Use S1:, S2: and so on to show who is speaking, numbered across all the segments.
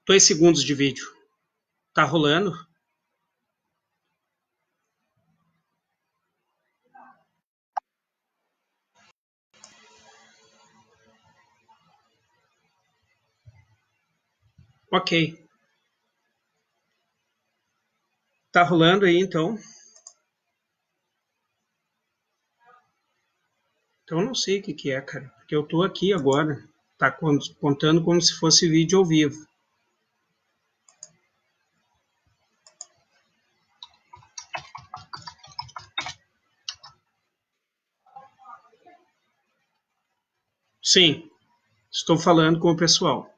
S1: 2 segundos de vídeo. Tá rolando? Ok. Tá rolando aí, então? Então eu não sei o que é, cara. Porque eu tô aqui agora. Tá contando como se fosse vídeo ao vivo. Sim, estou falando com o pessoal.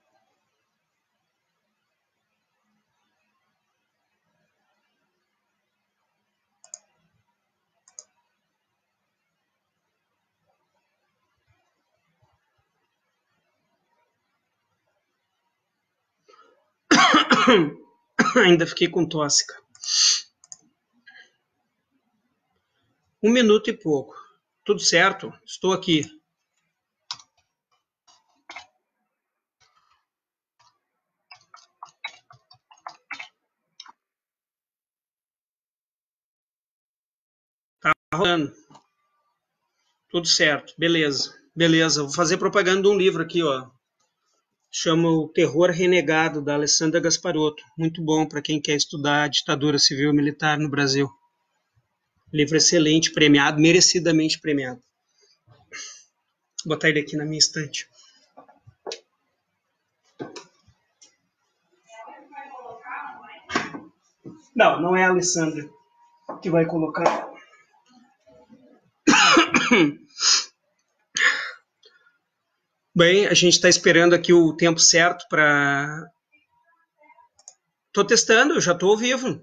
S1: Ainda fiquei com tosse, cara. 1 minuto e pouco. Tudo certo? Estou aqui. Tá rolando. Tudo certo. Beleza. Beleza. Vou fazer propaganda de um livro aqui, ó. Chama O Terror Renegado, da Alessandra Gasparotto. Muito bom para quem quer estudar a ditadura civil e militar no Brasil. Livro excelente, premiado, merecidamente premiado. Vou botar ele aqui na minha estante. Não, não é a Alessandra que vai colocar. Bem, a gente está esperando aqui o tempo certo para... Tô testando, eu já tô ao vivo.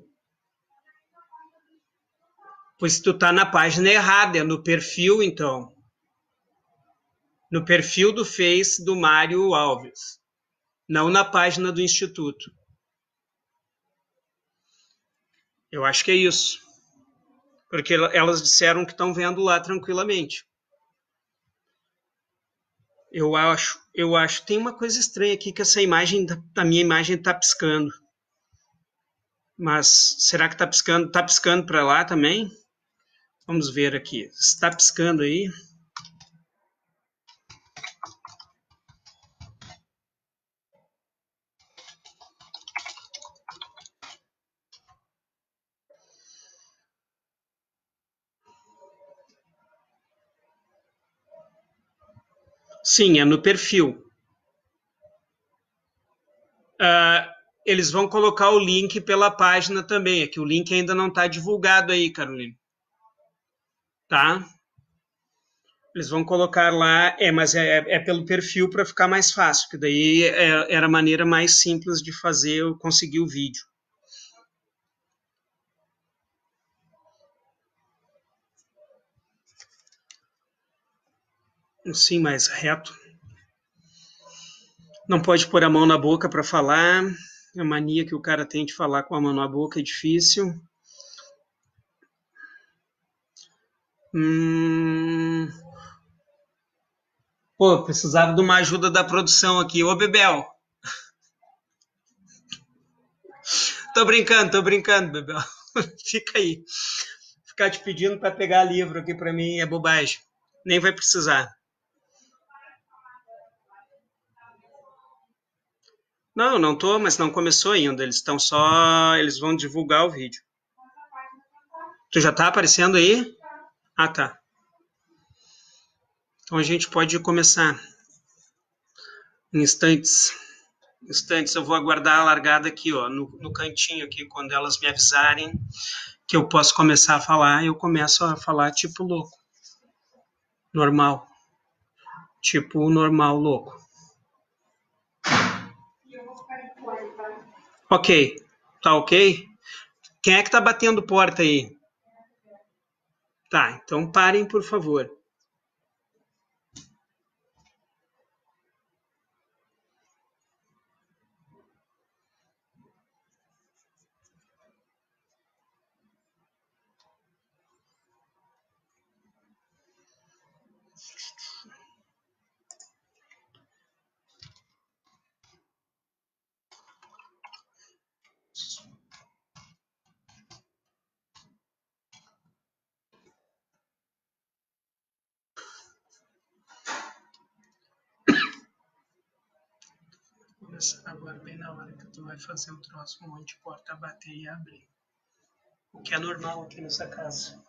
S1: Pois tu tá na página errada, é no perfil, então. No perfil do Face do Mário Alves. Não na página do Instituto. Eu acho que é isso. Porque elas disseram que estão vendo lá tranquilamente. Eu acho. Tem uma coisa estranha aqui que essa imagem, a minha imagem tá piscando. Mas será que tá piscando? Tá piscando para lá também? Vamos ver aqui. Está piscando aí? Sim, é no perfil. Eles vão colocar o link pela página também. É que o link ainda não está divulgado aí, Carolina. Tá? Eles vão colocar lá, mas é pelo perfil para ficar mais fácil, que daí era a maneira mais simples de fazer eu conseguir o vídeo. Assim, mais reto. Não pode pôr a mão na boca para falar. A mania que o cara tem de falar com a mão na boca é difícil. Pô, precisava de uma ajuda da produção aqui. Ô, Bebel. Tô brincando, Bebel. Fica aí. Ficar te pedindo para pegar livro aqui para mim é bobagem. Nem vai precisar. Não, não tô, mas não começou ainda. Eles estão só. Eles vão divulgar o vídeo. Tu já tá aparecendo aí? Ah, tá. Então a gente pode começar. Em instantes. Instantes, eu vou aguardar a largada aqui, ó, no cantinho aqui, quando elas me avisarem que eu posso começar a falar, eu começo a falar tipo louco. Normal. Tipo normal, louco. Ok. Tá ok? Quem é que tá batendo porta aí? Tá, então parem, por favor. começar agora bem na hora que tu vai fazer o troço, um monte de porta bater e abrir. O que é normal aqui nessa casa.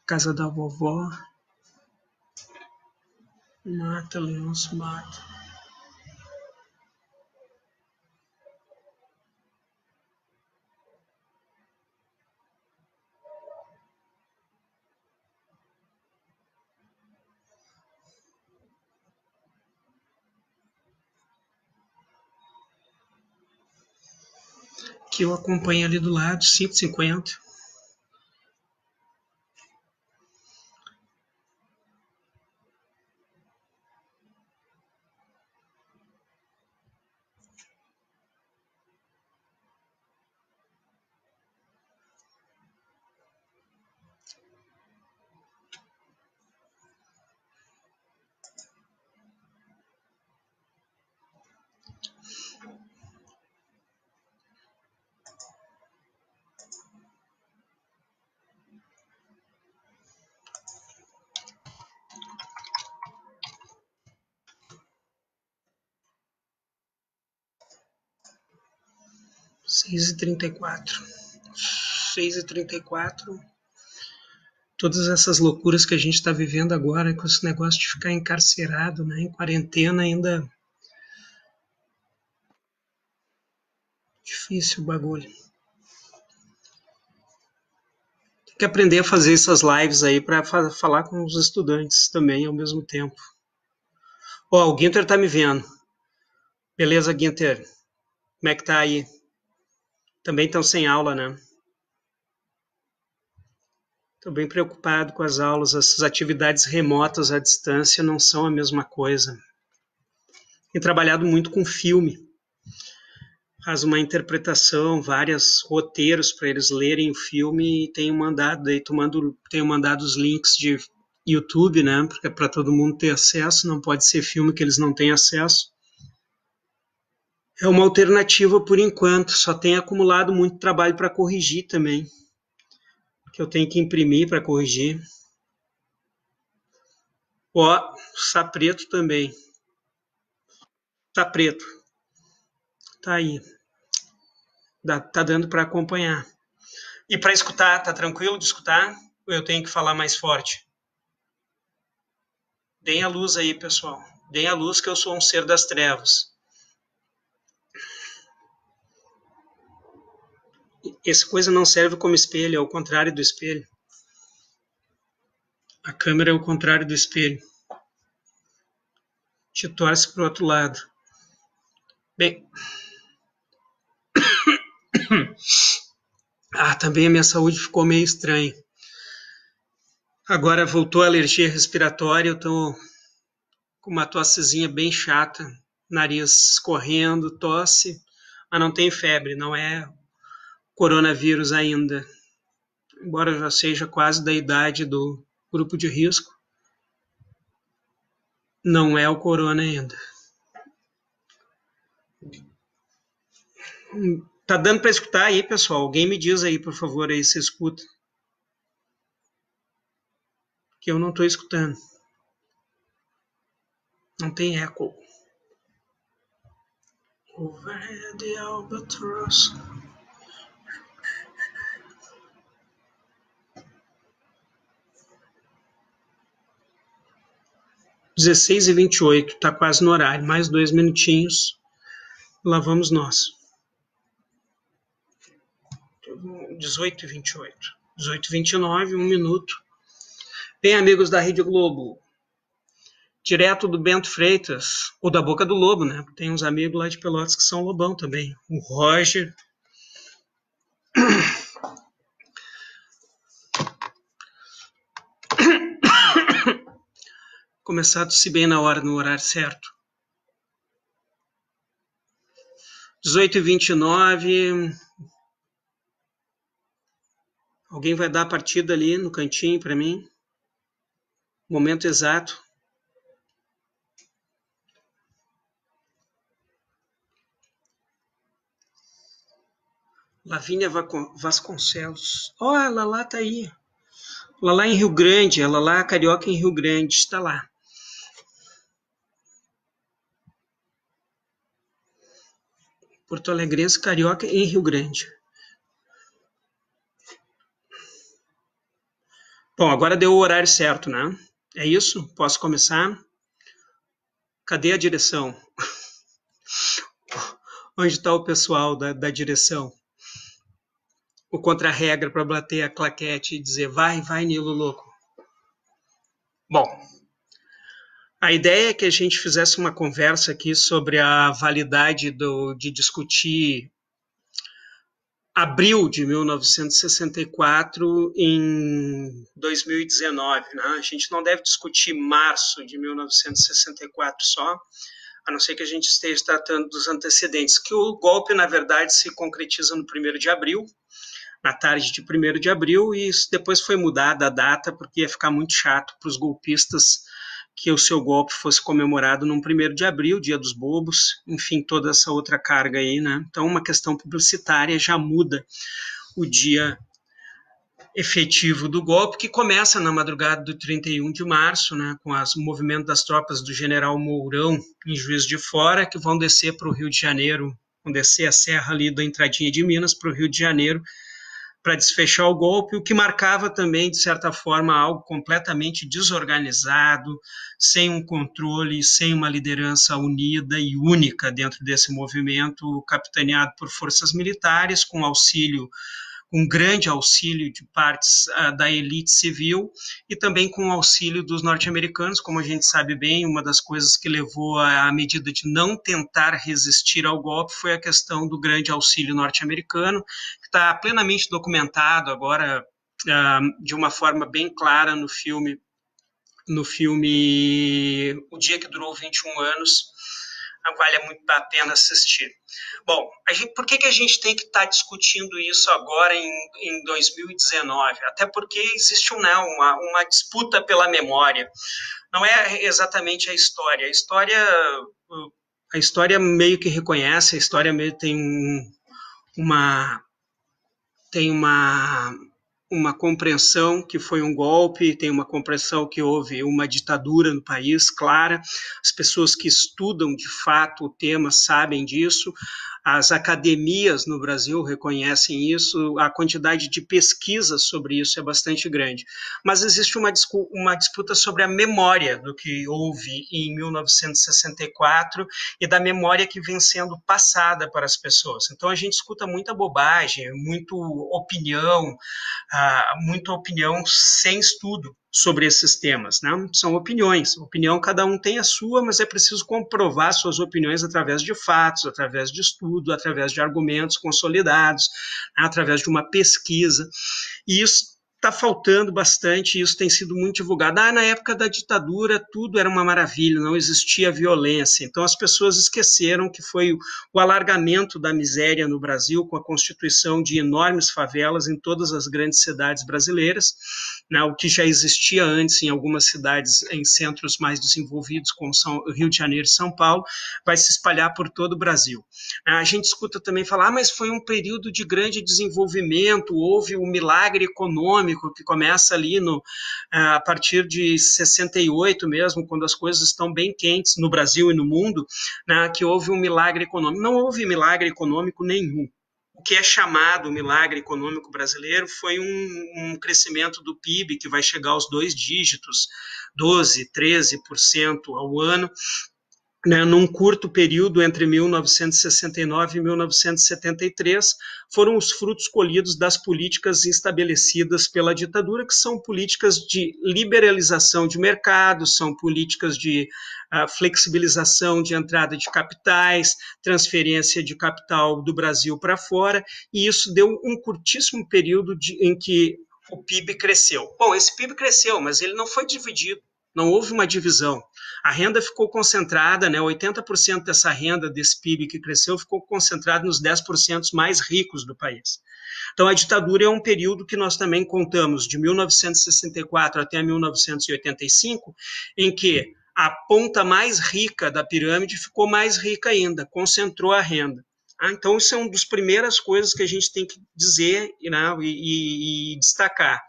S1: Casa da vovó. Mata, Leôncio, mata. Que eu acompanho ali do lado, 5,50. Seis e 34. 6h34. Todas essas loucuras que a gente está vivendo agora, com esse negócio de ficar encarcerado, né, em quarentena ainda. Difícil o bagulho. Tem que aprender a fazer essas lives aí para falar com os estudantes também ao mesmo tempo. Ó, o Guinter tá me vendo. Beleza, Guinter? Como é que tá aí? Também estão sem aula, né? Estou bem preocupado com as aulas. Essas atividades remotas à distância não são a mesma coisa. Tenho trabalhado muito com filme. Faz uma interpretação, vários roteiros para eles lerem o filme e tenho mandado os links de YouTube, né? Porque é para todo mundo ter acesso, não pode ser filme que eles não têm acesso. É uma alternativa por enquanto, só tem acumulado muito trabalho para corrigir também, que eu tenho que imprimir para corrigir. Ó, Sá Preto também. Sá Preto. Tá aí. Tá dando para acompanhar. E para escutar, tá tranquilo de escutar? Ou eu tenho que falar mais forte? Deem a luz aí, pessoal. Deem a luz que eu sou um ser das trevas. Essa coisa não serve como espelho, é o contrário do espelho. A câmera é o contrário do espelho. Te torce pro outro lado. Bem. Também a minha saúde ficou meio estranha. Agora voltou a alergia respiratória, eu tô com uma tossezinha bem chata, nariz escorrendo, tosse, mas não tem febre, não é coronavírus ainda. Embora já seja quase da idade do grupo de risco, não é o corona ainda. Tá dando para escutar aí, pessoal? Alguém me diz aí, por favor, aí se escuta. Que eu não tô escutando. Não tem eco. Over the albatross. Dezesseis e 28, tá quase no horário. Mais 2 minutinhos. Lá vamos nós. 18h28. 18h29, 1 minuto. Bem, amigos da Rede Globo, direto do Bento Freitas, ou da Boca do Lobo, né? Tem uns amigos lá de Pelotas que são lobão também. O Roger. Começar a tossir bem na hora, no horário certo. 18h29. Alguém vai dar a partida ali no cantinho para mim? Momento exato. Lavínia Vasconcelos. Ó, a Lala tá aí. Lala em Rio Grande, a Lala carioca em Rio Grande, está lá. Porto Alegrense, carioca em Rio Grande. Bom, agora deu o horário certo, né? É isso? Posso começar? Cadê a direção? Onde está o pessoal da direção? O contra-regra para bater a claquete e dizer vai, vai, Nilo louco. Bom, a ideia é que a gente fizesse uma conversa aqui sobre a validade de discutir abril de 1964 em 2019. Né? A gente não deve discutir março de 1964 só, a não ser que a gente esteja tratando dos antecedentes, que o golpe, na verdade, se concretiza no 1º de abril, na tarde de 1º de abril, e isso depois foi mudada a data, porque ia ficar muito chato para os golpistas que o seu golpe fosse comemorado no 1º de abril, Dia dos Bobos, enfim, toda essa outra carga aí, né? Então, uma questão publicitária já muda o dia efetivo do golpe, que começa na madrugada do 31 de março, né, com o movimento das tropas do general Mourão em Juiz de Fora, que vão descer para o Rio de Janeiro, vão descer a serra ali da entradinha de Minas para o Rio de Janeiro, para desfechar o golpe, o que marcava também, de certa forma, algo completamente desorganizado, sem um controle, sem uma liderança unida e única dentro desse movimento, capitaneado por forças militares, com auxílio, um grande auxílio de partes da elite civil e também com o auxílio dos norte-americanos. Como a gente sabe bem, uma das coisas que levou à medida de não tentar resistir ao golpe foi a questão do grande auxílio norte-americano, que está plenamente documentado agora de uma forma bem clara no filme O Dia que Durou 21 Anos, vale muito a pena assistir. Bom, por que a gente tem que estar discutindo isso agora em 2019? Até porque existe uma disputa pela memória. Não é exatamente a história. A história meio que reconhece, a história meio tem uma compreensão que foi um golpe, tem uma compreensão que houve uma ditadura no país, clara. As pessoas que estudam de fato o tema sabem disso. As academias no Brasil reconhecem isso, a quantidade de pesquisas sobre isso é bastante grande. Mas existe uma disputa sobre a memória do que houve em 1964 e da memória que vem sendo passada para as pessoas. Então a gente escuta muita bobagem, muita opinião sem estudo sobre esses temas, né? São opiniões. Opinião, cada um tem a sua, mas é preciso comprovar suas opiniões através de fatos, através de estudo, através de argumentos consolidados, né? Através de uma pesquisa. E isso está faltando bastante, isso tem sido muito divulgado. Na época da ditadura, tudo era uma maravilha, não existia violência. Então, as pessoas esqueceram que foi o alargamento da miséria no Brasil, com a constituição de enormes favelas em todas as grandes cidades brasileiras, né, o que já existia antes em algumas cidades, em centros mais desenvolvidos, como Rio de Janeiro e São Paulo, vai se espalhar por todo o Brasil. A gente escuta também falar, mas foi um período de grande desenvolvimento, houve um milagre econômico, que começa ali a partir de 68 mesmo, quando as coisas estão bem quentes no Brasil e no mundo, né, que houve um milagre econômico. Não houve milagre econômico nenhum. O que é chamado milagre econômico brasileiro foi um crescimento do PIB que vai chegar aos 2 dígitos, 12%, 13% ao ano, né, num curto período entre 1969 e 1973, foram os frutos colhidos das políticas estabelecidas pela ditadura, que são políticas de liberalização de mercado, são políticas de flexibilização de entrada de capitais, transferência de capital do Brasil para fora, e isso deu um curtíssimo período em que o PIB cresceu. Bom, esse PIB cresceu, mas ele não foi dividido. Não houve uma divisão. A renda ficou concentrada, né, 80% dessa renda, desse PIB que cresceu, ficou concentrado nos 10% mais ricos do país. Então, a ditadura é um período que nós também contamos, de 1964 até 1985, em que a ponta mais rica da pirâmide ficou mais rica ainda, concentrou a renda. Então, isso é uma das primeiras coisas que a gente tem que dizer, né, e destacar.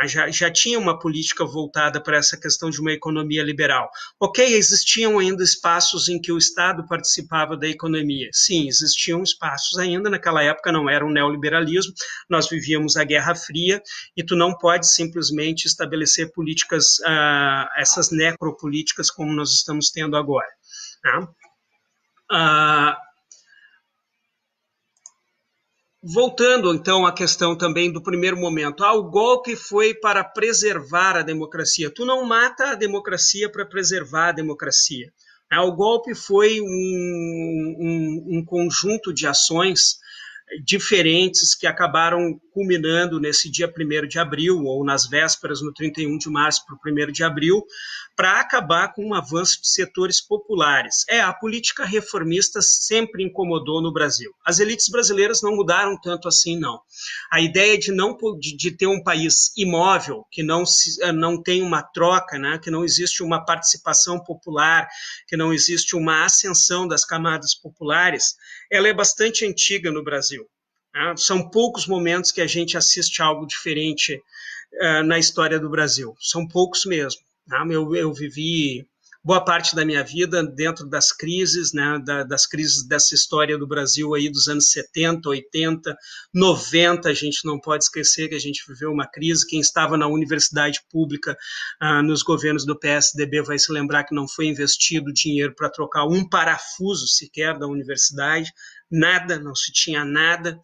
S1: Já tinha uma política voltada para essa questão de uma economia liberal. Ok, existiam ainda espaços em que o Estado participava da economia. Sim, existiam espaços ainda, naquela época não era um neoliberalismo, nós vivíamos a Guerra Fria, e tu não pode simplesmente estabelecer políticas, essas necropolíticas como nós estamos tendo agora. Tá? Voltando, então, à questão também do primeiro momento. O golpe foi para preservar a democracia. Tu não mata a democracia para preservar a democracia. O golpe foi um conjunto de ações diferentes que acabaram culminando nesse dia 1º de abril, ou nas vésperas, no 31 de março para o 1º de abril, para acabar com um avanço de setores populares. A política reformista sempre incomodou no Brasil. As elites brasileiras não mudaram tanto assim, não. A ideia de ter um país imóvel, que não tem uma troca, né, que não existe uma participação popular, que não existe uma ascensão das camadas populares, ela é bastante antiga no Brasil. São poucos momentos que a gente assiste algo diferente na história do Brasil. São poucos mesmo. Eu vivi boa parte da minha vida dentro das crises, né, das crises dessa história do Brasil aí dos anos 70, 80, 90, a gente não pode esquecer que a gente viveu uma crise. Quem estava na universidade pública nos governos do PSDB vai se lembrar que não foi investido dinheiro para trocar um parafuso sequer da universidade, nada, não se tinha nada,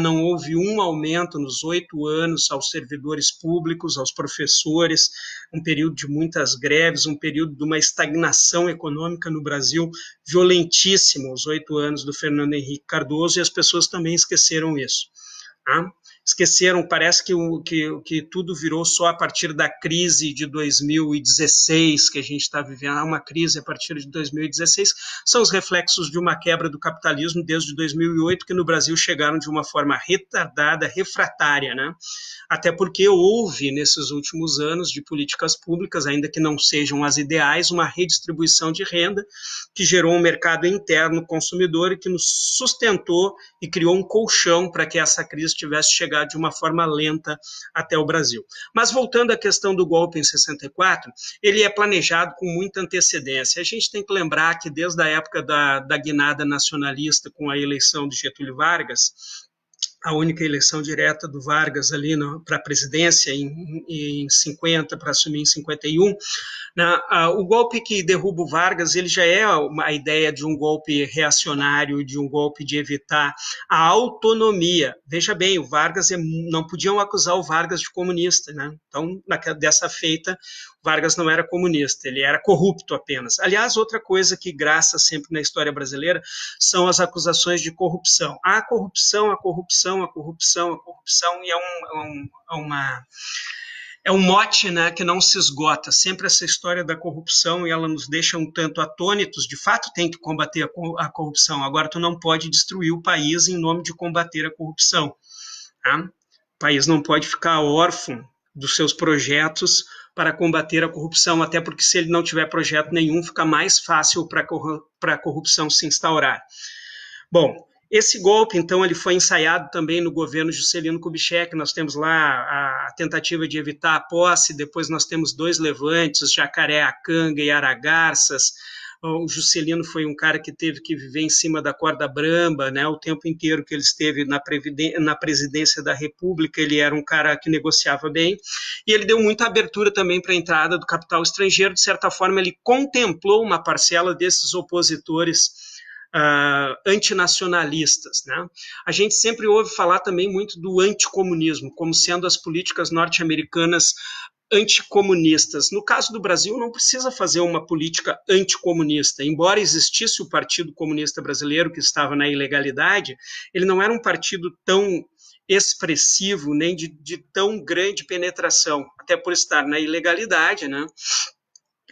S1: não houve um aumento nos 8 anos aos servidores públicos, aos professores, um período de muitas greves, um período de uma estagnação econômica no Brasil violentíssima, os 8 anos do Fernando Henrique Cardoso, e as pessoas também esqueceram isso. Esqueceram, parece que tudo virou só a partir da crise de 2016 que a gente está vivendo. Uma crise a partir de 2016, são os reflexos de uma quebra do capitalismo desde 2008, que no Brasil chegaram de uma forma retardada, refratária, né? Até porque houve, nesses últimos anos de políticas públicas, ainda que não sejam as ideais, uma redistribuição de renda que gerou um mercado interno consumidor e que nos sustentou e criou um colchão para que essa crise tivesse chegado de uma forma lenta até o Brasil. Mas voltando à questão do golpe em 64, ele é planejado com muita antecedência. A gente tem que lembrar que desde a época da guinada nacionalista com a eleição de Getúlio Vargas, a única eleição direta do Vargas ali para a presidência em 50, para assumir em 51, o golpe que derruba o Vargas, ele já é a ideia de um golpe reacionário, de um golpe de evitar a autonomia. Veja bem, o Vargas, não podiam acusar o Vargas de comunista, né? Então, dessa feita, o Vargas não era comunista, ele era corrupto apenas. Aliás, outra coisa que graça sempre na história brasileira são as acusações de corrupção. A corrupção, a corrupção, a corrupção, a corrupção, e é um mote, né, que não se esgota. Sempre essa história da corrupção, e ela nos deixa um tanto atônitos. De fato, tem que combater a corrupção. Agora, tu não pode destruir o país em nome de combater a corrupção. Tá? O país não pode ficar órfão dos seus projetos para combater a corrupção, até porque se ele não tiver projeto nenhum, fica mais fácil para a corrupção se instaurar. Bom, esse golpe, então, ele foi ensaiado também no governo Juscelino Kubitschek. Nós temos lá a tentativa de evitar a posse, depois nós temos 2 levantes, Jacareacanga e Aragarças. O Juscelino foi um cara que teve que viver em cima da corda bamba, né? O tempo inteiro que ele esteve na presidência da República, ele era um cara que negociava bem, e ele deu muita abertura também para a entrada do capital estrangeiro. De certa forma, ele contemplou uma parcela desses opositores antinacionalistas, né? A gente sempre ouve falar também muito do anticomunismo, como sendo as políticas norte-americanas anticomunistas. No caso do Brasil, não precisa fazer uma política anticomunista. Embora existisse o Partido Comunista Brasileiro, que estava na ilegalidade, ele não era um partido tão expressivo, nem de tão grande penetração, até por estar na ilegalidade, né?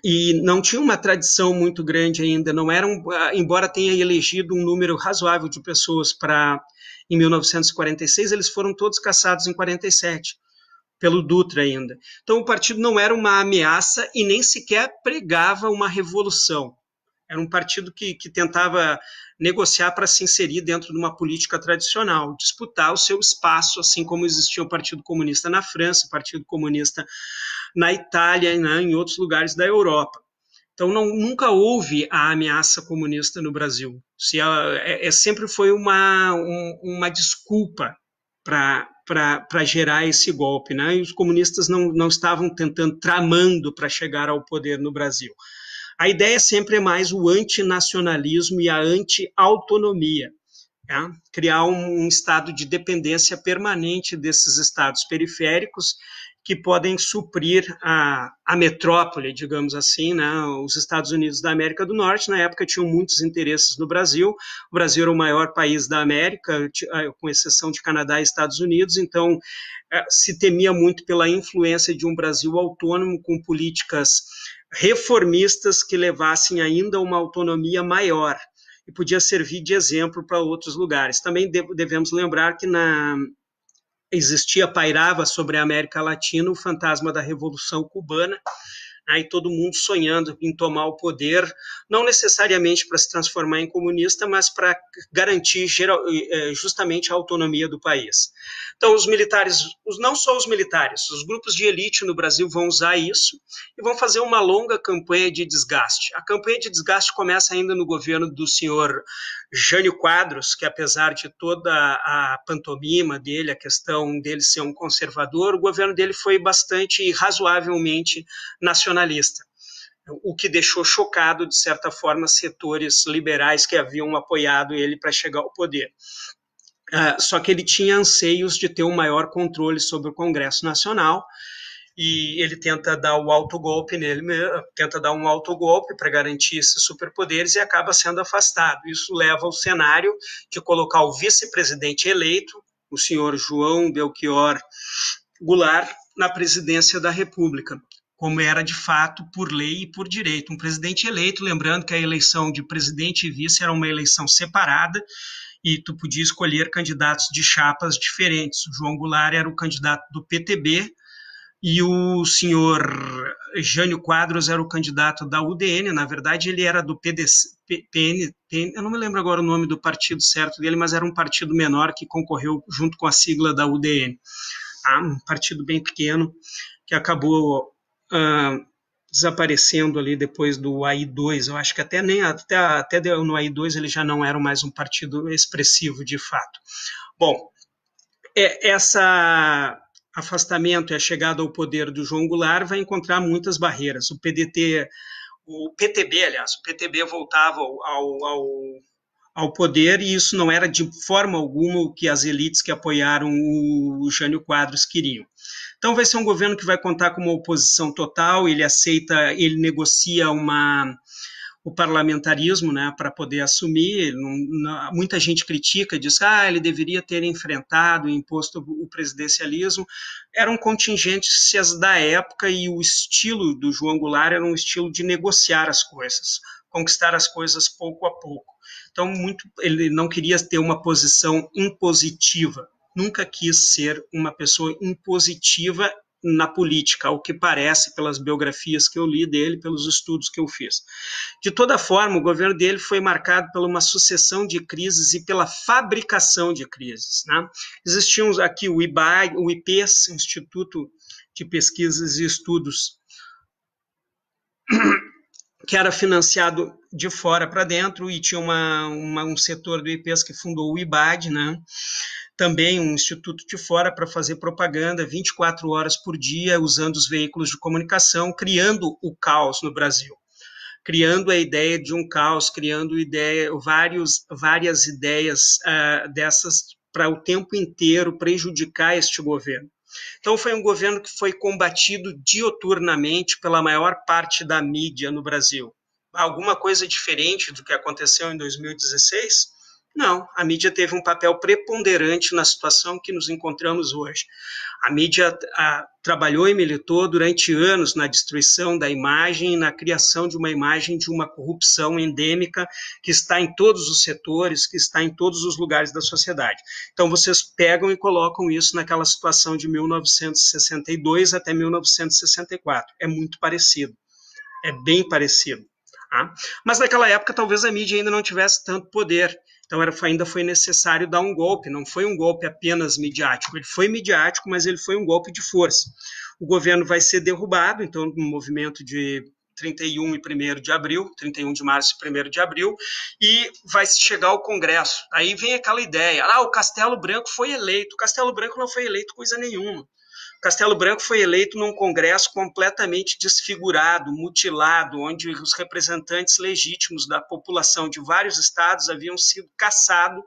S1: E não tinha uma tradição muito grande ainda, não eram, embora tenha elegido um número razoável de pessoas em 1946, eles foram todos cassados em 47, pelo Dutra ainda. Então o partido não era uma ameaça e nem sequer pregava uma revolução. Era um partido que tentava negociar para se inserir dentro de uma política tradicional, disputar o seu espaço, assim como existia o Partido Comunista na França, o Partido Comunista na Itália, né, em outros lugares da Europa. Então, nunca houve a ameaça comunista no Brasil. Sempre foi uma desculpa para gerar esse golpe, né? E os comunistas não estavam tramando para chegar ao poder no Brasil. A ideia sempre é mais o antinacionalismo e a anti-autonomia. Tá? Criar um estado de dependência permanente desses estados periféricos que podem suprir a metrópole, digamos assim, né? Os Estados Unidos da América do Norte, na época, tinham muitos interesses no Brasil. O Brasil era o maior país da América, com exceção de Canadá e Estados Unidos, então se temia muito pela influência de um Brasil autônomo com políticas reformistas que levassem ainda a uma autonomia maior e podia servir de exemplo para outros lugares. Também devemos lembrar que pairava sobre a América Latina o fantasma da Revolução Cubana, aí todo mundo sonhando em tomar o poder, não necessariamente para se transformar em comunista, mas para garantir justamente a autonomia do país. Então, os militares, não só os militares, os grupos de elite no Brasil vão usar isso e vão fazer uma longa campanha de desgaste. A campanha de desgaste começa ainda no governo do senhor Jânio Quadros, que apesar de toda a pantomima dele, a questão dele ser um conservador, o governo dele foi bastante razoavelmente nacionalista, o que deixou chocado, de certa forma, setores liberais que haviam apoiado ele para chegar ao poder. Só que ele tinha anseios de ter um maior controle sobre o Congresso Nacional, e ele tenta dar o autogolpe nele, tenta dar um autogolpe para garantir esses superpoderes e acaba sendo afastado. Isso leva ao cenário de colocar o vice-presidente eleito, o senhor João Belchior Goulart, na presidência da República, como era de fato por lei e por direito. Um presidente eleito, lembrando que a eleição de presidente e vice era uma eleição separada, e tu podia escolher candidatos de chapas diferentes. O João Goulart era o candidato do PTB, e o senhor Jânio Quadros era o candidato da UDN. Na verdade, ele era do PN, eu não me lembro agora o nome do partido certo dele, mas era um partido menor que concorreu junto com a sigla da UDN. Um partido bem pequeno, que acabou desaparecendo ali depois do AI-2. Eu acho que até no AI-2 ele já não era mais um partido expressivo de fato. Bom, essa afastamento e a chegada ao poder do João Goulart vai encontrar muitas barreiras. O PTB voltava ao poder, e isso não era de forma alguma o que as elites que apoiaram o Jânio Quadros queriam. Então vai ser um governo que vai contar com uma oposição total, ele negocia o parlamentarismo, né, para poder assumir. Muita gente critica, diz que ele deveria ter enfrentado e imposto o presidencialismo. Eram contingências da época, e o estilo do João Goulart era um estilo de negociar as coisas, conquistar as coisas pouco a pouco. Então, ele não queria ter uma posição impositiva, nunca quis ser uma pessoa impositiva na política, ao que parece pelas biografias que eu li dele, pelos estudos que eu fiz. De toda forma, o governo dele foi marcado por uma sucessão de crises e pela fabricação de crises, né? Existiam aqui o IPES, Instituto de Pesquisas e Estudos, que era financiado de fora para dentro, e tinha um setor do IPES que fundou o IBAD, né? Também um instituto de fora para fazer propaganda 24 horas por dia, usando os veículos de comunicação, criando o caos no Brasil, criando a ideia de um caos, criando várias ideias dessas para o tempo inteiro prejudicar este governo. Então, foi um governo que foi combatido dioturnamente pela maior parte da mídia no Brasil. Alguma coisa diferente do que aconteceu em 2016? Não, a mídia teve um papel preponderante na situação que nos encontramos hoje. A mídia trabalhou e militou durante anos na destruição da imagem e na criação de uma imagem de uma corrupção endêmica que está em todos os setores, que está em todos os lugares da sociedade. Então, vocês pegam e colocam isso naquela situação de 1962 até 1964. É muito parecido, é bem parecido. Tá? Mas naquela época talvez a mídia ainda não tivesse tanto poder, então ainda foi necessário dar um golpe, não foi um golpe apenas midiático, ele foi midiático, mas ele foi um golpe de força. O governo vai ser derrubado, então no movimento de 31 e 1º de abril, 31 de março e 1º de abril, e vai chegar ao Congresso. Aí vem aquela ideia, o Castelo Branco foi eleito. O Castelo Branco não foi eleito coisa nenhuma. Castelo Branco foi eleito num congresso completamente desfigurado, mutilado, onde os representantes legítimos da população de vários estados haviam sido caçados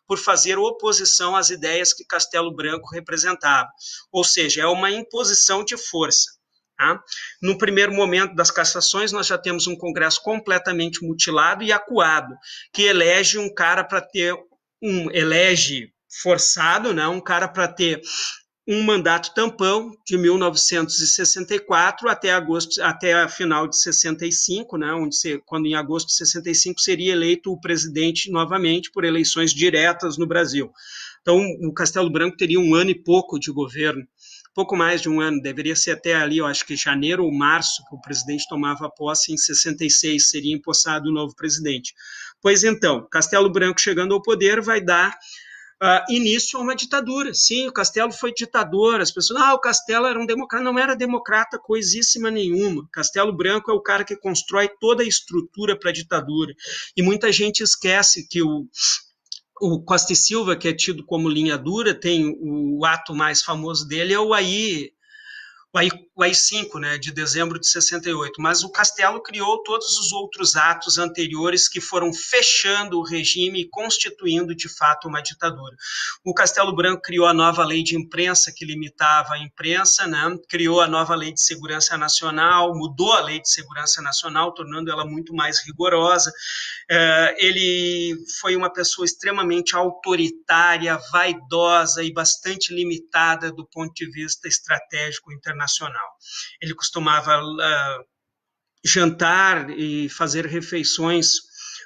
S1: por fazer oposição às ideias que Castelo Branco representava. Ou seja, é uma imposição de força. Tá? No primeiro momento das cassações, nós já temos um congresso completamente mutilado e acuado, que elege um cara para ter elege forçado, né, um cara para ter um mandato tampão de 1964 até a final de 65, né, quando em agosto de 65 seria eleito o presidente novamente por eleições diretas no Brasil. Então, o Castelo Branco teria 1 ano e pouco de governo, pouco mais de 1 ano, deveria ser até ali, eu acho que janeiro ou março, que o presidente tomava posse, em 66 seria empossado o novo presidente. Pois então, Castelo Branco chegando ao poder vai dar início a uma ditadura. Sim, o Castelo foi ditador, as pessoas, o Castelo era um democrata, não era democrata coisíssima nenhuma. Castelo Branco é o cara que constrói toda a estrutura para a ditadura. E muita gente esquece que o Costa e Silva, que é tido como linha dura, tem o ato mais famoso dele, é o AI-5, né, de dezembro de 68, mas o Castelo criou todos os outros atos anteriores que foram fechando o regime e constituindo, de fato, uma ditadura. O Castelo Branco criou a nova lei de imprensa, que limitava a imprensa, né, criou a nova lei de segurança nacional, mudou a lei de segurança nacional, tornando ela muito mais rigorosa. Ele foi uma pessoa extremamente autoritária, vaidosa e bastante limitada do ponto de vista estratégico internacional. Ele costumava jantar e fazer refeições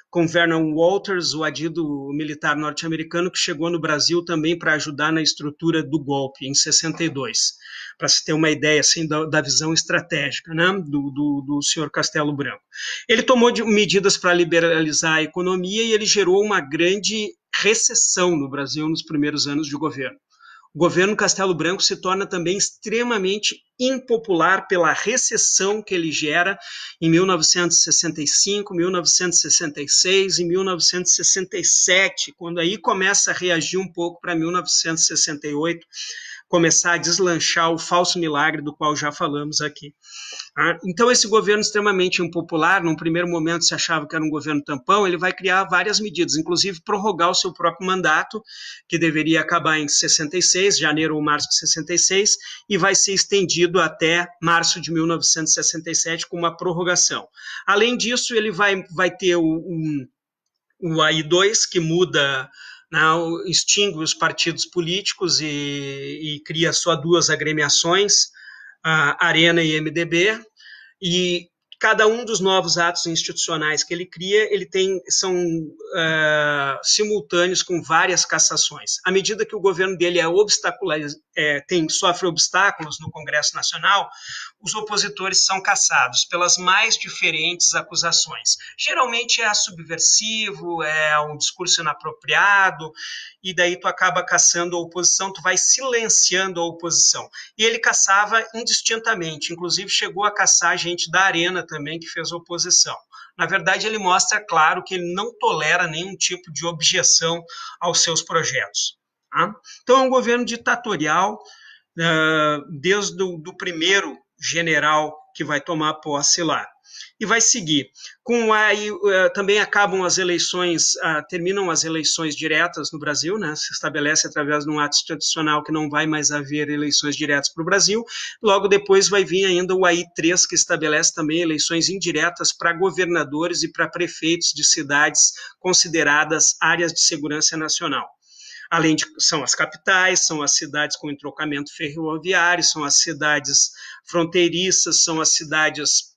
S1: com Vernon Walters, o adido militar norte-americano, que chegou no Brasil também para ajudar na estrutura do golpe, em 62, para se ter uma ideia assim, da visão estratégica, né, do senhor Castelo Branco. Ele tomou medidas para liberalizar a economia e ele gerou uma grande recessão no Brasil nos primeiros anos de governo. O governo Castelo Branco se torna também extremamente impopular pela recessão que ele gera em 1965, 1966 e 1967, quando aí começa a reagir um pouco para 1968, começar a deslanchar o falso milagre do qual já falamos aqui. Então, esse governo extremamente impopular, num primeiro momento se achava que era um governo tampão, ele vai criar várias medidas, inclusive prorrogar o seu próprio mandato, que deveria acabar em 66, janeiro ou março de 66, e vai ser estendido até março de 1967 com uma prorrogação. Além disso, ele vai ter o AI-2, que muda, extingue os partidos políticos e cria só 2 agremiações, a Arena e MDB, e cada um dos novos atos institucionais que ele cria, são simultâneos com várias cassações. À medida que o governo dele sofre obstáculos no Congresso Nacional, os opositores são cassados pelas mais diferentes acusações. Geralmente é subversivo, é um discurso inapropriado, e daí tu acaba caçando a oposição, tu vai silenciando a oposição. E ele caçava indistintamente, inclusive chegou a caçar gente da Arena também, que fez oposição. Na verdade, ele mostra claro que ele não tolera nenhum tipo de objeção aos seus projetos. Tá? Então, é um governo ditatorial, desde o primeiro general que vai tomar posse lá. E vai seguir. Também acabam as eleições, terminam as eleições diretas no Brasil, né? Se estabelece através de um ato institucional que não vai mais haver eleições diretas para o Brasil. Logo depois vai vir ainda o AI-3, que estabelece também eleições indiretas para governadores e para prefeitos de cidades consideradas áreas de segurança nacional. Além de, são as capitais, são as cidades com entrocamento ferroviário, são as cidades fronteiriças, são as cidades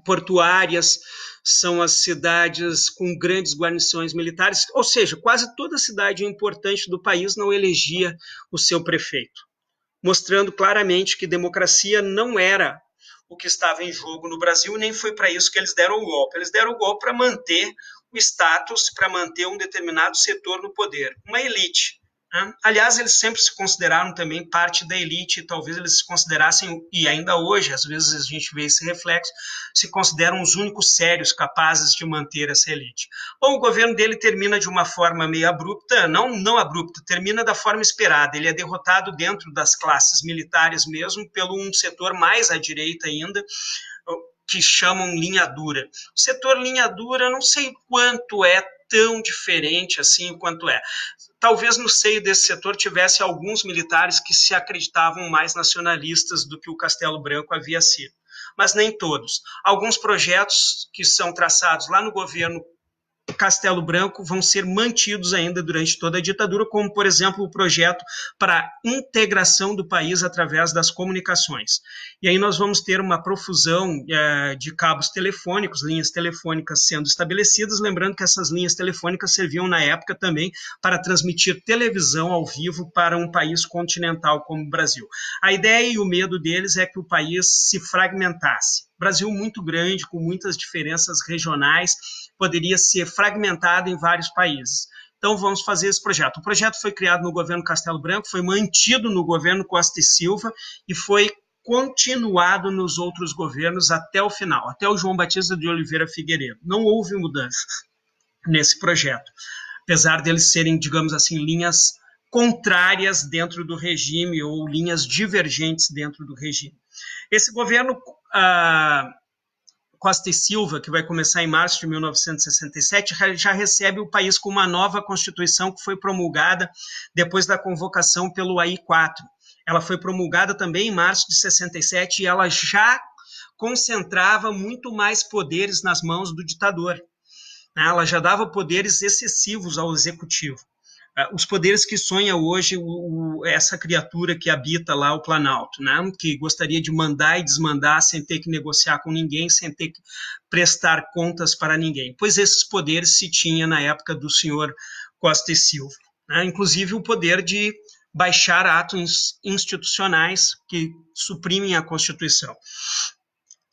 S1: portuárias, são as cidades com grandes guarnições militares, ou seja, quase toda cidade importante do país não elegia o seu prefeito, mostrando claramente que democracia não era o que estava em jogo no Brasil, nem foi para isso que eles deram o golpe. Eles deram o golpe para manter o status, para manter um determinado setor no poder, uma elite. Aliás, eles sempre se consideraram também parte da elite, e talvez eles se considerassem, e ainda hoje, às vezes a gente vê esse reflexo, se consideram os únicos sérios capazes de manter essa elite. Bom, o governo dele termina de uma forma meio abrupta, não abrupta, termina da forma esperada. Ele é derrotado dentro das classes militares mesmo, pelo um setor mais à direita ainda, que chamam linha dura. O setor linha dura, não sei quanto é tão diferente assim quanto é. Talvez no seio desse setor tivesse alguns militares que se acreditavam mais nacionalistas do que o Castelo Branco havia sido, mas nem todos. Alguns projetos que são traçados lá no governo Castelo Branco vão ser mantidos ainda durante toda a ditadura, como, por exemplo, o projeto para a integração do país através das comunicações. E aí nós vamos ter uma profusão de cabos telefônicos, linhas telefônicas sendo estabelecidas, lembrando que essas linhas telefônicas serviam na época também para transmitir televisão ao vivo para um país continental como o Brasil. A ideia e o medo deles é que o país se fragmentasse. Brasil muito grande, com muitas diferenças regionais, poderia ser fragmentado em vários países. Então, vamos fazer esse projeto. O projeto foi criado no governo Castelo Branco, foi mantido no governo Costa e Silva e foi continuado nos outros governos até o final, até o João Batista de Oliveira Figueiredo. Não houve mudanças nesse projeto, apesar deles serem, digamos assim, linhas contrárias dentro do regime ou linhas divergentes dentro do regime. Esse governo Costa e Silva, que vai começar em março de 1967, já recebe o país com uma nova Constituição que foi promulgada depois da convocação pelo AI-4. Ela foi promulgada também em março de 67 e ela já concentrava muito mais poderes nas mãos do ditador. Ela já dava poderes excessivos ao executivo. Os poderes que sonha hoje essa criatura que habita lá o Planalto, né? Que gostaria de mandar e desmandar sem ter que negociar com ninguém, sem ter que prestar contas para ninguém. Pois esses poderes se tinha na época do senhor Costa e Silva, né? Inclusive o poder de baixar atos institucionais que suprimem a Constituição,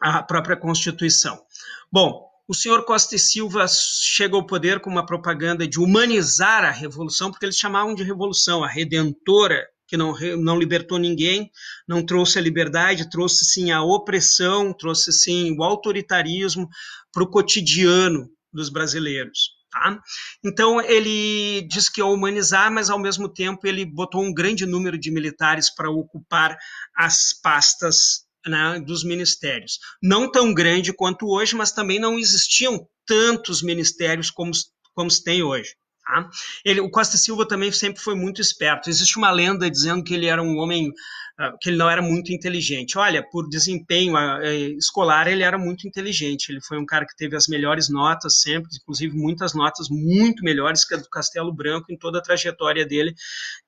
S1: a própria Constituição. Bom, o senhor Costa e Silva chega ao poder com uma propaganda de humanizar a revolução, porque eles chamavam de revolução, a redentora, que não libertou ninguém, não trouxe a liberdade, trouxe sim a opressão, trouxe sim o autoritarismo para o cotidiano dos brasileiros. Tá? Então, ele diz que ia humanizar, mas, ao mesmo tempo, ele botou um grande número de militares para ocupar as pastas, né, dos ministérios. Não tão grande quanto hoje, mas também não existiam tantos ministérios como se tem hoje. Tá? O Costa e Silva também sempre foi muito esperto. Existe uma lenda dizendo que ele era um homem, que ele não era muito inteligente. Olha, por desempenho escolar, ele era muito inteligente. Ele foi um cara que teve as melhores notas sempre, inclusive muitas notas muito melhores que a do Castelo Branco em toda a trajetória dele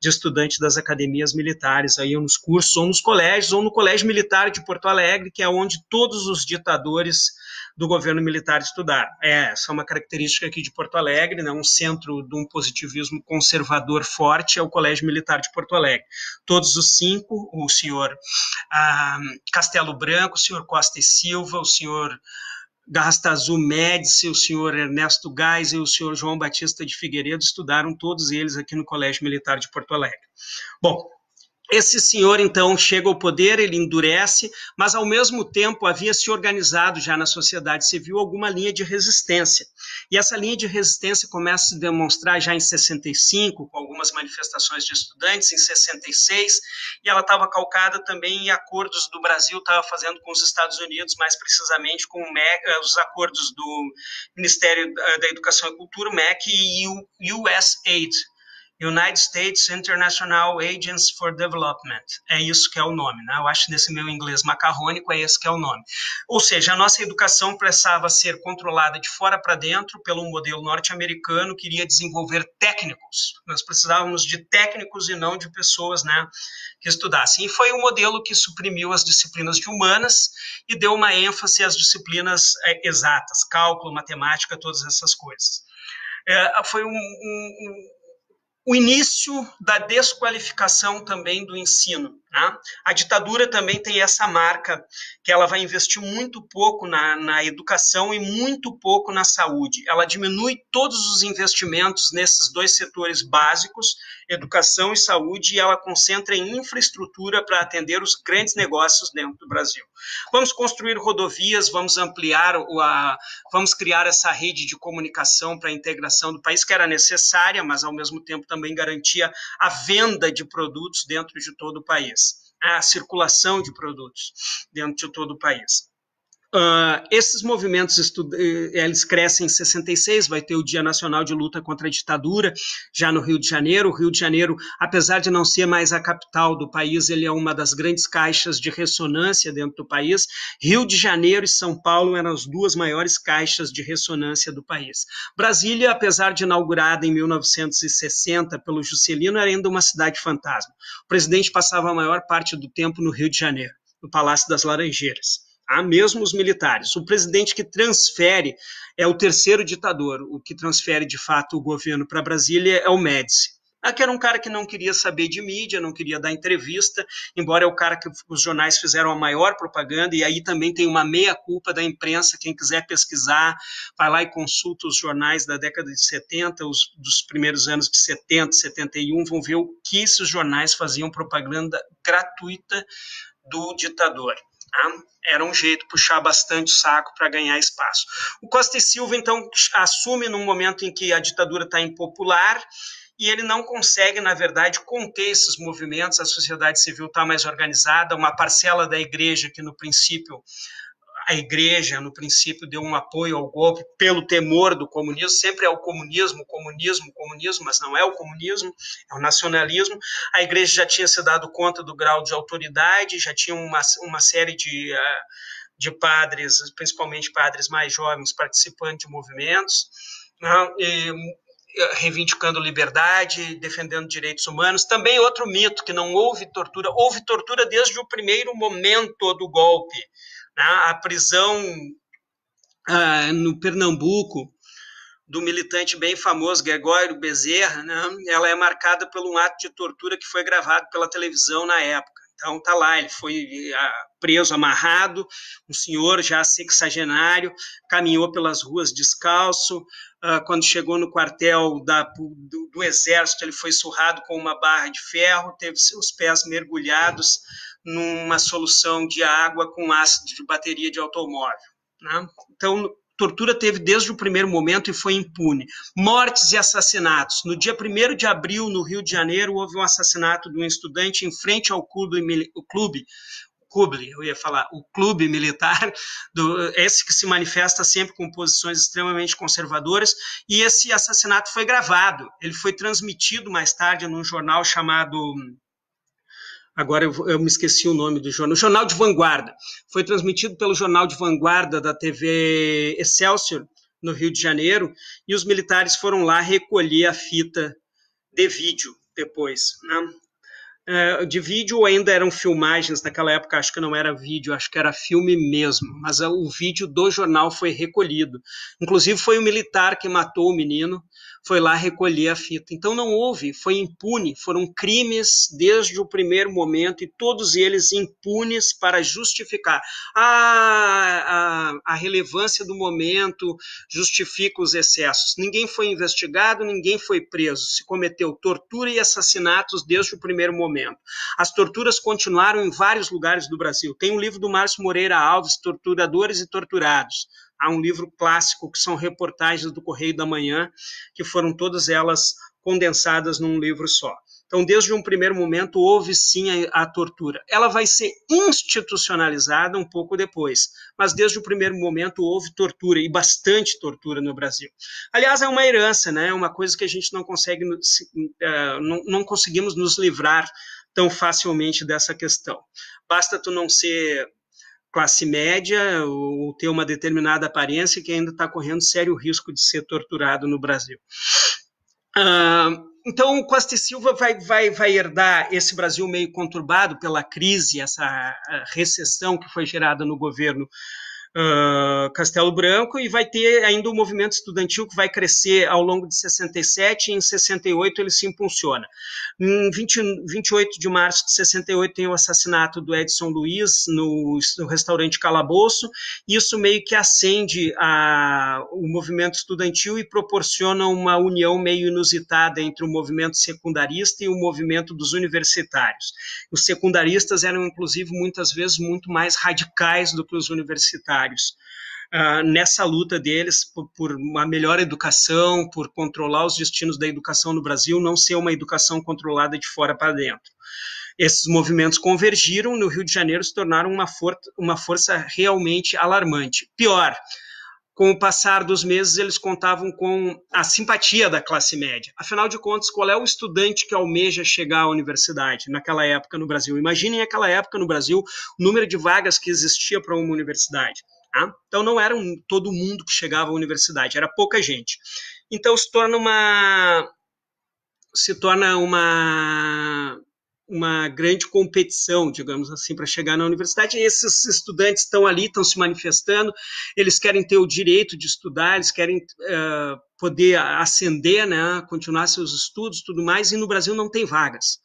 S1: de estudante das academias militares, aí nos cursos, ou nos colégios, ou no Colégio Militar de Porto Alegre, que é onde todos os ditadores do governo militar estudaram. Essa é uma característica aqui de Porto Alegre, né? Um centro de um positivismo conservador forte é o Colégio Militar de Porto Alegre. Todos os 5, o senhor Castelo Branco, o senhor Costa e Silva, o senhor Garrastazu Médici, o senhor Ernesto Geisel e o senhor João Batista de Figueiredo estudaram todos eles aqui no Colégio Militar de Porto Alegre. Bom, esse senhor, então, chega ao poder, ele endurece, mas, ao mesmo tempo, havia se organizado já na sociedade civil alguma linha de resistência. E essa linha de resistência começa a se demonstrar já em 65, com algumas manifestações de estudantes, em 66, e ela estava calcada também em acordos do Brasil, estava fazendo com os Estados Unidos, mais precisamente com os acordos do Ministério da Educação e Cultura, o MEC, e o USAID, United States International Agency for Development. É isso que é o nome, né? Eu acho que nesse meu inglês macarrônico é esse que é o nome. Ou seja, a nossa educação precisava ser controlada de fora para dentro pelo modelo norte-americano, que iria desenvolver técnicos. Nós precisávamos de técnicos e não de pessoas, né, que estudassem. E foi um modelo que suprimiu as disciplinas de humanas e deu uma ênfase às disciplinas exatas, cálculo, matemática, todas essas coisas. Foi o início da desqualificação também do ensino. Tá? A ditadura também tem essa marca, que ela vai investir muito pouco na educação e muito pouco na saúde. Ela diminui todos os investimentos nesses dois setores básicos, educação e saúde, e ela concentra em infraestrutura para atender os grandes negócios dentro do Brasil. Vamos construir rodovias, vamos ampliar, vamos criar essa rede de comunicação para a integração do país, que era necessária, mas ao mesmo tempo também garantia a venda de produtos dentro de todo o país, a circulação de produtos dentro de todo o país. Esses movimentos eles crescem em 66, vai ter o Dia Nacional de Luta contra a Ditadura, já no Rio de Janeiro. O Rio de Janeiro, apesar de não ser mais a capital do país, ele é uma das grandes caixas de ressonância dentro do país. Rio de Janeiro e São Paulo eram as duas maiores caixas de ressonância do país. Brasília, apesar de inaugurada em 1960 pelo Juscelino, era ainda uma cidade fantasma. O presidente passava a maior parte do tempo no Rio de Janeiro, no Palácio das Laranjeiras. Mesmo os militares. O presidente que transfere é o terceiro ditador. O que transfere, de fato, o governo para Brasília é o Médici. Que era um cara que não queria saber de mídia, não queria dar entrevista, embora é o cara que os jornais fizeram a maior propaganda, e aí também tem uma meia-culpa da imprensa. Quem quiser pesquisar, vai lá e consulta os jornais da década de 70, dos primeiros anos de 70, 71, vão ver o que esses jornais faziam propaganda gratuita do ditador. Era um jeito de puxar bastante o saco para ganhar espaço. O Costa e Silva, então, assume num momento em que a ditadura está impopular e ele não consegue, na verdade, conter esses movimentos, a sociedade civil está mais organizada, uma parcela da igreja que, no princípio, a igreja, no princípio, deu um apoio ao golpe pelo temor do comunismo. Sempre é o comunismo, mas não é o comunismo, é o nacionalismo. A igreja já tinha se dado conta do grau de autoridade, já tinha uma série de padres, principalmente padres mais jovens, participando de movimentos, reivindicando liberdade, defendendo direitos humanos. Também outro mito, que não houve tortura. Houve tortura desde o primeiro momento do golpe. A prisão no Pernambuco do militante bem famoso Gregório Bezerra, ela é marcada por um ato de tortura que foi gravado pela televisão na época. Então está lá, ele foi preso, amarrado, um senhor já sexagenário, caminhou pelas ruas descalço. Quando chegou no quartel do Exército, ele foi surrado com uma barra de ferro, teve seus pés mergulhados numa solução de água com ácido de bateria de automóvel. Então, tortura teve desde o primeiro momento e foi impune. Mortes e assassinatos. No dia 1º de abril, no Rio de Janeiro, houve um assassinato de um estudante em frente ao clube militar, esse que se manifesta sempre com posições extremamente conservadoras, e esse assassinato foi gravado. Ele foi transmitido mais tarde num jornal chamado... Agora eu me esqueci o nome do jornal. O Jornal de Vanguarda. Foi transmitido pelo Jornal de Vanguarda da TV Excelsior, no Rio de Janeiro, e os militares foram lá recolher a fita de vídeo depois. De vídeo ainda eram filmagens, naquela época acho que não era vídeo, acho que era filme mesmo, mas o vídeo do jornal foi recolhido. Inclusive foi o militar que matou o menino, foi lá recolher a fita. Então não houve, foi impune, foram crimes desde o primeiro momento e todos eles impunes para justificar. A relevância do momento justifica os excessos. Ninguém foi investigado, ninguém foi preso. Se cometeu tortura e assassinatos desde o primeiro momento. As torturas continuaram em vários lugares do Brasil. Tem um livro do Márcio Moreira Alves, Torturadores e Torturados. Há um livro clássico que são reportagens do Correio da Manhã, que foram todas elas condensadas num livro só. Então, desde um primeiro momento, houve sim a tortura. Ela vai ser institucionalizada um pouco depois, mas desde o primeiro momento houve tortura, e bastante tortura no Brasil. Aliás, é uma herança, né? É uma coisa que a gente não consegue, não conseguimos nos livrar tão facilmente dessa questão. Basta tu não ser classe média ou ter uma determinada aparência que ainda está correndo sério risco de ser torturado no Brasil. Então, o Costa e Silva vai herdar esse Brasil meio conturbado pela crise, essa recessão que foi gerada no governo Castelo Branco, e vai ter ainda o movimento estudantil que vai crescer ao longo de 67, e em 68 ele se impulsiona. Em 28 de março de 68 tem o assassinato do Edson Luiz no restaurante Calabouço. Isso meio que acende o movimento estudantil e proporciona uma união meio inusitada entre o movimento secundarista e o movimento dos universitários. Os secundaristas eram, inclusive, muitas vezes muito mais radicais do que os universitários. Nessa luta deles por uma melhor educação, por controlar os destinos da educação no Brasil, não ser uma educação controlada de fora para dentro. Esses movimentos convergiram, no Rio de Janeiro se tornaram uma força realmente alarmante. Pior, com o passar dos meses, eles contavam com a simpatia da classe média. Afinal de contas, qual é o estudante que almeja chegar à universidade naquela época no Brasil? Imaginem aquela época no Brasil, o número de vagas que existia para uma universidade. Tá? Então, não era todo mundo que chegava à universidade, era pouca gente. Então, se torna uma grande competição, digamos assim, para chegar na universidade. E esses estudantes estão ali, estão se manifestando, eles querem ter o direito de estudar, eles querem poder ascender, né, continuar seus estudos, tudo mais, e no Brasil não tem vagas.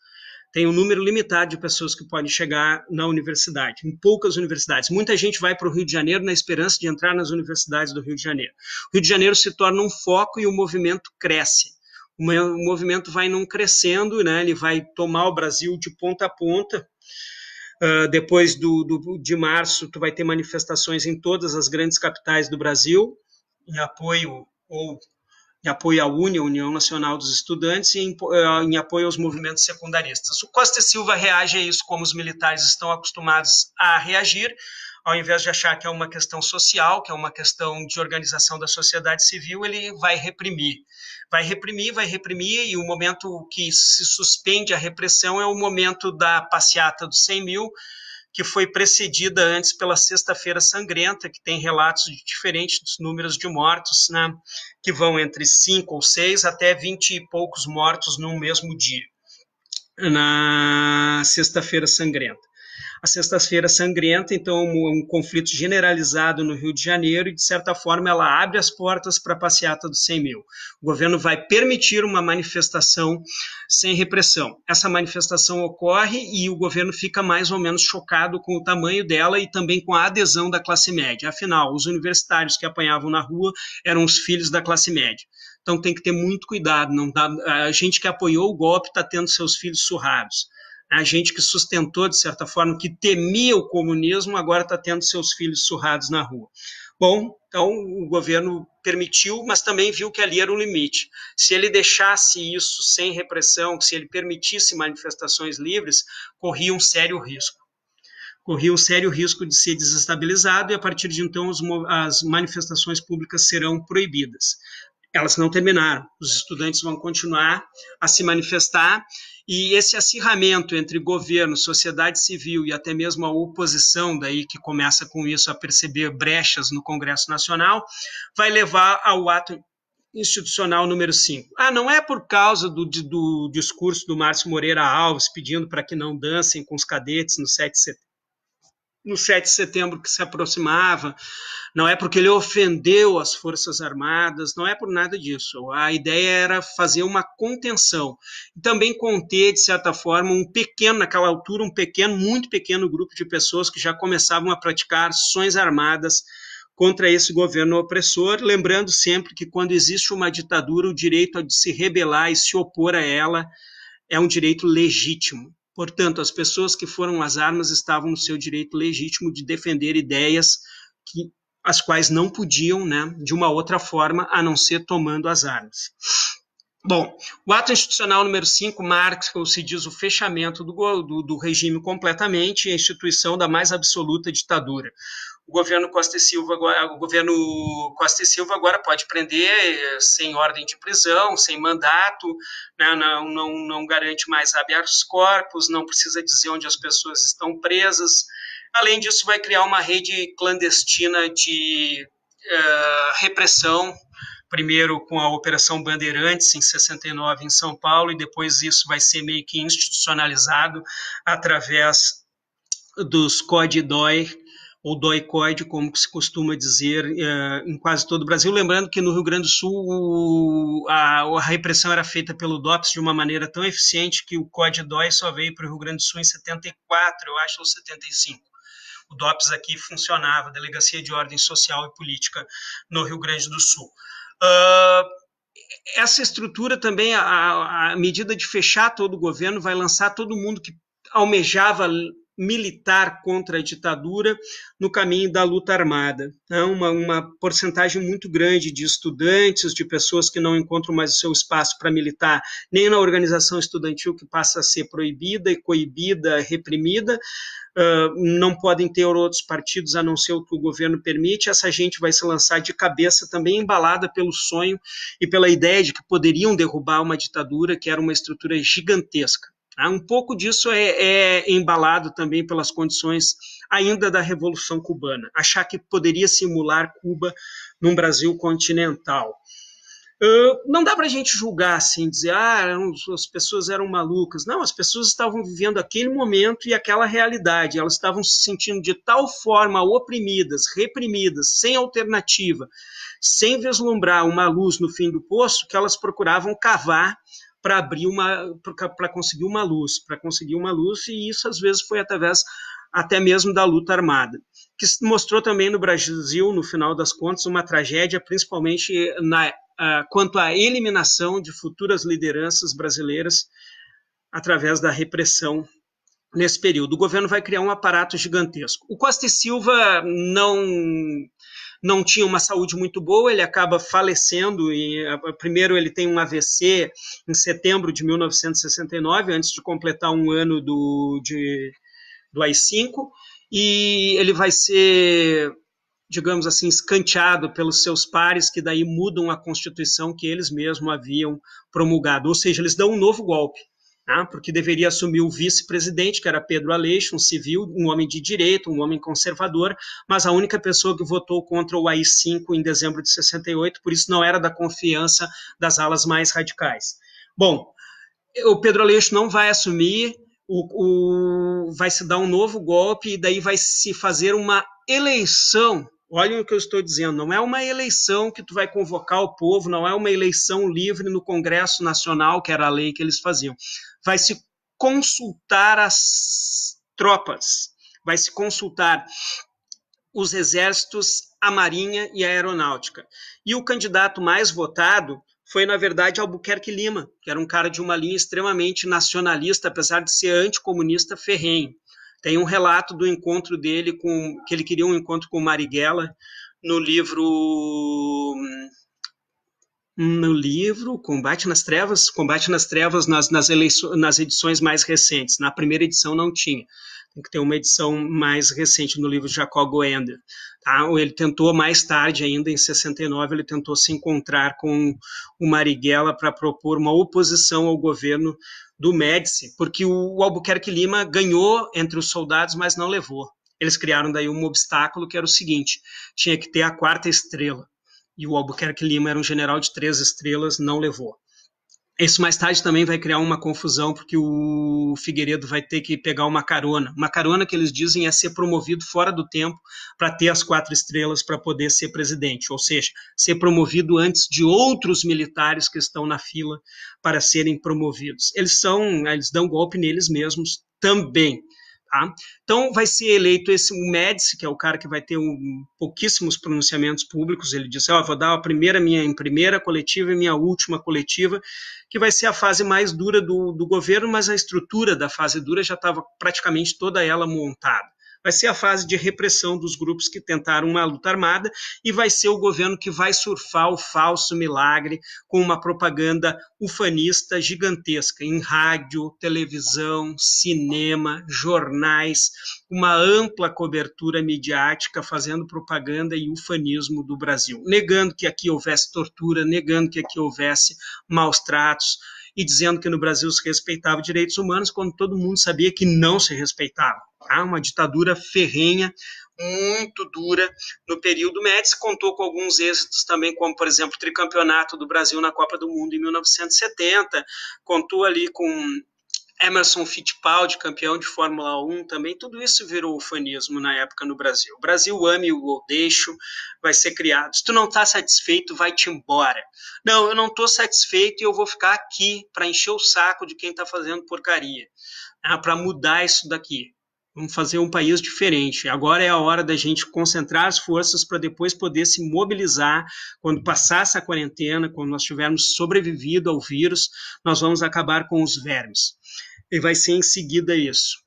S1: Tem um número limitado de pessoas que podem chegar na universidade, em poucas universidades. Muita gente vai para o Rio de Janeiro na esperança de entrar nas universidades do Rio de Janeiro. O Rio de Janeiro se torna um foco e o movimento cresce. O movimento vai não crescendo, né? Ele vai tomar o Brasil de ponta a ponta. Depois de março, tu vai ter manifestações em todas as grandes capitais do Brasil, em apoio à UNE, a União Nacional dos Estudantes, e em apoio aos movimentos secundaristas. O Costa e Silva reage a isso como os militares estão acostumados a reagir, ao invés de achar que é uma questão social, que é uma questão de organização da sociedade civil, ele vai reprimir. Vai reprimir, e o momento que se suspende a repressão é o momento da passeata dos 100 mil, que foi precedida antes pela Sexta-feira Sangrenta, que tem relatos de diferentes números de mortos, né, que vão entre 5 ou 6 até 20 e poucos mortos no mesmo dia, na Sexta-feira Sangrenta. A Sexta-feira Sangrenta, então, um conflito generalizado no Rio de Janeiro, e, de certa forma, ela abre as portas para a passeata dos 100 mil. O governo vai permitir uma manifestação sem repressão. Essa manifestação ocorre e o governo fica mais ou menos chocado com o tamanho dela e também com a adesão da classe média. Afinal, os universitários que apanhavam na rua eram os filhos da classe média. Então, tem que ter muito cuidado. Não dá, a gente que apoiou o golpe está tendo seus filhos surrados. A gente que sustentou, de certa forma, que temia o comunismo, agora está tendo seus filhos surrados na rua. Bom, então o governo permitiu, mas também viu que ali era o limite. Se ele deixasse isso sem repressão, se ele permitisse manifestações livres, corria um sério risco. Corria um sério risco de ser desestabilizado, e a partir de então as manifestações públicas serão proibidas. Elas não terminaram, os estudantes vão continuar a se manifestar, e esse acirramento entre governo, sociedade civil e até mesmo a oposição, daí que começa com isso a perceber brechas no Congresso Nacional, vai levar ao ato institucional número 5. Não é por causa do discurso do Márcio Moreira Alves pedindo para que não dancem com os cadetes no 7 de setembro. No 7 de setembro que se aproximava, não é porque ele ofendeu as Forças Armadas, não é por nada disso. A ideia era fazer uma contenção, e também conter, de certa forma, naquela altura, muito pequeno grupo de pessoas que já começavam a praticar ações armadas contra esse governo opressor, lembrando sempre que quando existe uma ditadura, o direito de se rebelar e se opor a ela é um direito legítimo. Portanto, as pessoas que foram às armas estavam no seu direito legítimo de defender ideias as quais não podiam, né, de uma outra forma, a não ser tomando as armas. Bom, o ato institucional número 5 marca, ou se diz, o fechamento do regime completamente, e a instituição da mais absoluta ditadura. O governo Costa e Silva agora pode prender sem ordem de prisão, sem mandato, né, não garante mais habeas corpus, não precisa dizer onde as pessoas estão presas. Além disso, vai criar uma rede clandestina de repressão, primeiro com a Operação Bandeirantes, em 69, em São Paulo, e depois isso vai ser meio que institucionalizado através dos CODE-DOI, ou doi-code, como se costuma dizer em quase todo o Brasil. Lembrando que no Rio Grande do Sul a repressão era feita pelo DOPS de uma maneira tão eficiente que o COD-DOI só veio para o Rio Grande do Sul em 74, eu acho, ou 75. O DOPS aqui funcionava, Delegacia de Ordem Social e Política no Rio Grande do Sul. Essa estrutura também, a medida de fechar todo o governo, vai lançar todo mundo que almejava militar contra a ditadura no caminho da luta armada. Uma porcentagem muito grande de estudantes, de pessoas que não encontram mais o seu espaço para militar, nem na organização estudantil, que passa a ser proibida e coibida, reprimida, não podem ter outros partidos a não ser o que o governo permite. Essa gente vai se lançar de cabeça, também embalada pelo sonho e pela ideia de que poderiam derrubar uma ditadura que era uma estrutura gigantesca. Um pouco disso é embalado também pelas condições ainda da Revolução Cubana, achar que poderia simular Cuba num Brasil continental. Não dá para a gente julgar assim, dizer as pessoas eram malucas. Não, as pessoas estavam vivendo aquele momento e aquela realidade. Elas estavam se sentindo de tal forma oprimidas, reprimidas, sem alternativa, sem vislumbrar uma luz no fim do poço, que elas procuravam cavar para abrir para conseguir uma luz, e isso às vezes foi através até mesmo da luta armada, que mostrou também no Brasil, no final das contas, uma tragédia, principalmente quanto à eliminação de futuras lideranças brasileiras através da repressão nesse período. O governo vai criar um aparato gigantesco. O Costa e Silva não tinha uma saúde muito boa, ele acaba falecendo, primeiro ele tem um AVC em setembro de 1969, antes de completar um ano do AI-5, e ele vai ser, digamos assim, escanteado pelos seus pares, que daí mudam a Constituição que eles mesmos haviam promulgado, ou seja, eles dão um novo golpe, porque deveria assumir o vice-presidente, que era Pedro Aleixo, um civil, um homem de direita, um homem conservador, mas a única pessoa que votou contra o AI-5 em dezembro de 68, por isso não era da confiança das alas mais radicais. Bom, o Pedro Aleixo não vai assumir, vai se dar um novo golpe e daí vai se fazer uma eleição. Olhem o que eu estou dizendo, não é uma eleição que tu vai convocar o povo, não é uma eleição livre no Congresso Nacional, que era a lei que eles faziam. Vai se consultar as tropas, vai se consultar os exércitos, a marinha e a aeronáutica. E o candidato mais votado foi, na verdade, Albuquerque Lima, que era um cara de uma linha extremamente nacionalista, apesar de ser anticomunista ferrenho. Tem um relato do encontro dele que ele queria um encontro com Marighella no livro Combate nas Trevas nas edições mais recentes. Na primeira edição não tinha. Tem que ter uma edição mais recente no livro de Jacob Goender. Ele tentou mais tarde ainda, em 69, ele tentou se encontrar com o Marighella para propor uma oposição ao governo do Médici, porque o Albuquerque Lima ganhou entre os soldados, mas não levou. Eles criaram daí um obstáculo que era o seguinte, tinha que ter a 4ª estrela, e o Albuquerque Lima era um general de 3 estrelas, não levou. Isso mais tarde também vai criar uma confusão, porque o Figueiredo vai ter que pegar uma carona que eles dizem é ser promovido fora do tempo para ter as 4 estrelas para poder ser presidente, ou seja, ser promovido antes de outros militares que estão na fila para serem promovidos. Eles dão golpe neles mesmos também. Então vai ser eleito o Médici, que é o cara que vai ter pouquíssimos pronunciamentos públicos. Ele disse, vou dar minha primeira coletiva e minha última coletiva, que vai ser a fase mais dura do governo, mas a estrutura da fase dura já estava praticamente toda ela montada. Vai ser a fase de repressão dos grupos que tentaram uma luta armada e vai ser o governo que vai surfar o falso milagre com uma propaganda ufanista gigantesca em rádio, televisão, cinema, jornais, uma ampla cobertura midiática fazendo propaganda e ufanismo do Brasil, negando que aqui houvesse tortura, negando que aqui houvesse maus tratos e dizendo que no Brasil se respeitava direitos humanos quando todo mundo sabia que não se respeitava. Uma ditadura ferrenha, muito dura no período Médici, contou com alguns êxitos também, como, por exemplo, o tricampeonato do Brasil na Copa do Mundo em 1970, contou ali com Emerson Fittipaldi, campeão de Fórmula 1 também, tudo isso virou ufanismo na época no Brasil. O Brasil ame ou deixo, vai ser criado. Se tu não está satisfeito, vai-te embora. Não, eu não estou satisfeito e eu vou ficar aqui para encher o saco de quem está fazendo porcaria, para mudar isso daqui. Vamos fazer um país diferente. Agora é a hora da gente concentrar as forças para depois poder se mobilizar. Quando passar essa quarentena, quando nós tivermos sobrevivido ao vírus, nós vamos acabar com os vermes. E vai ser em seguida isso.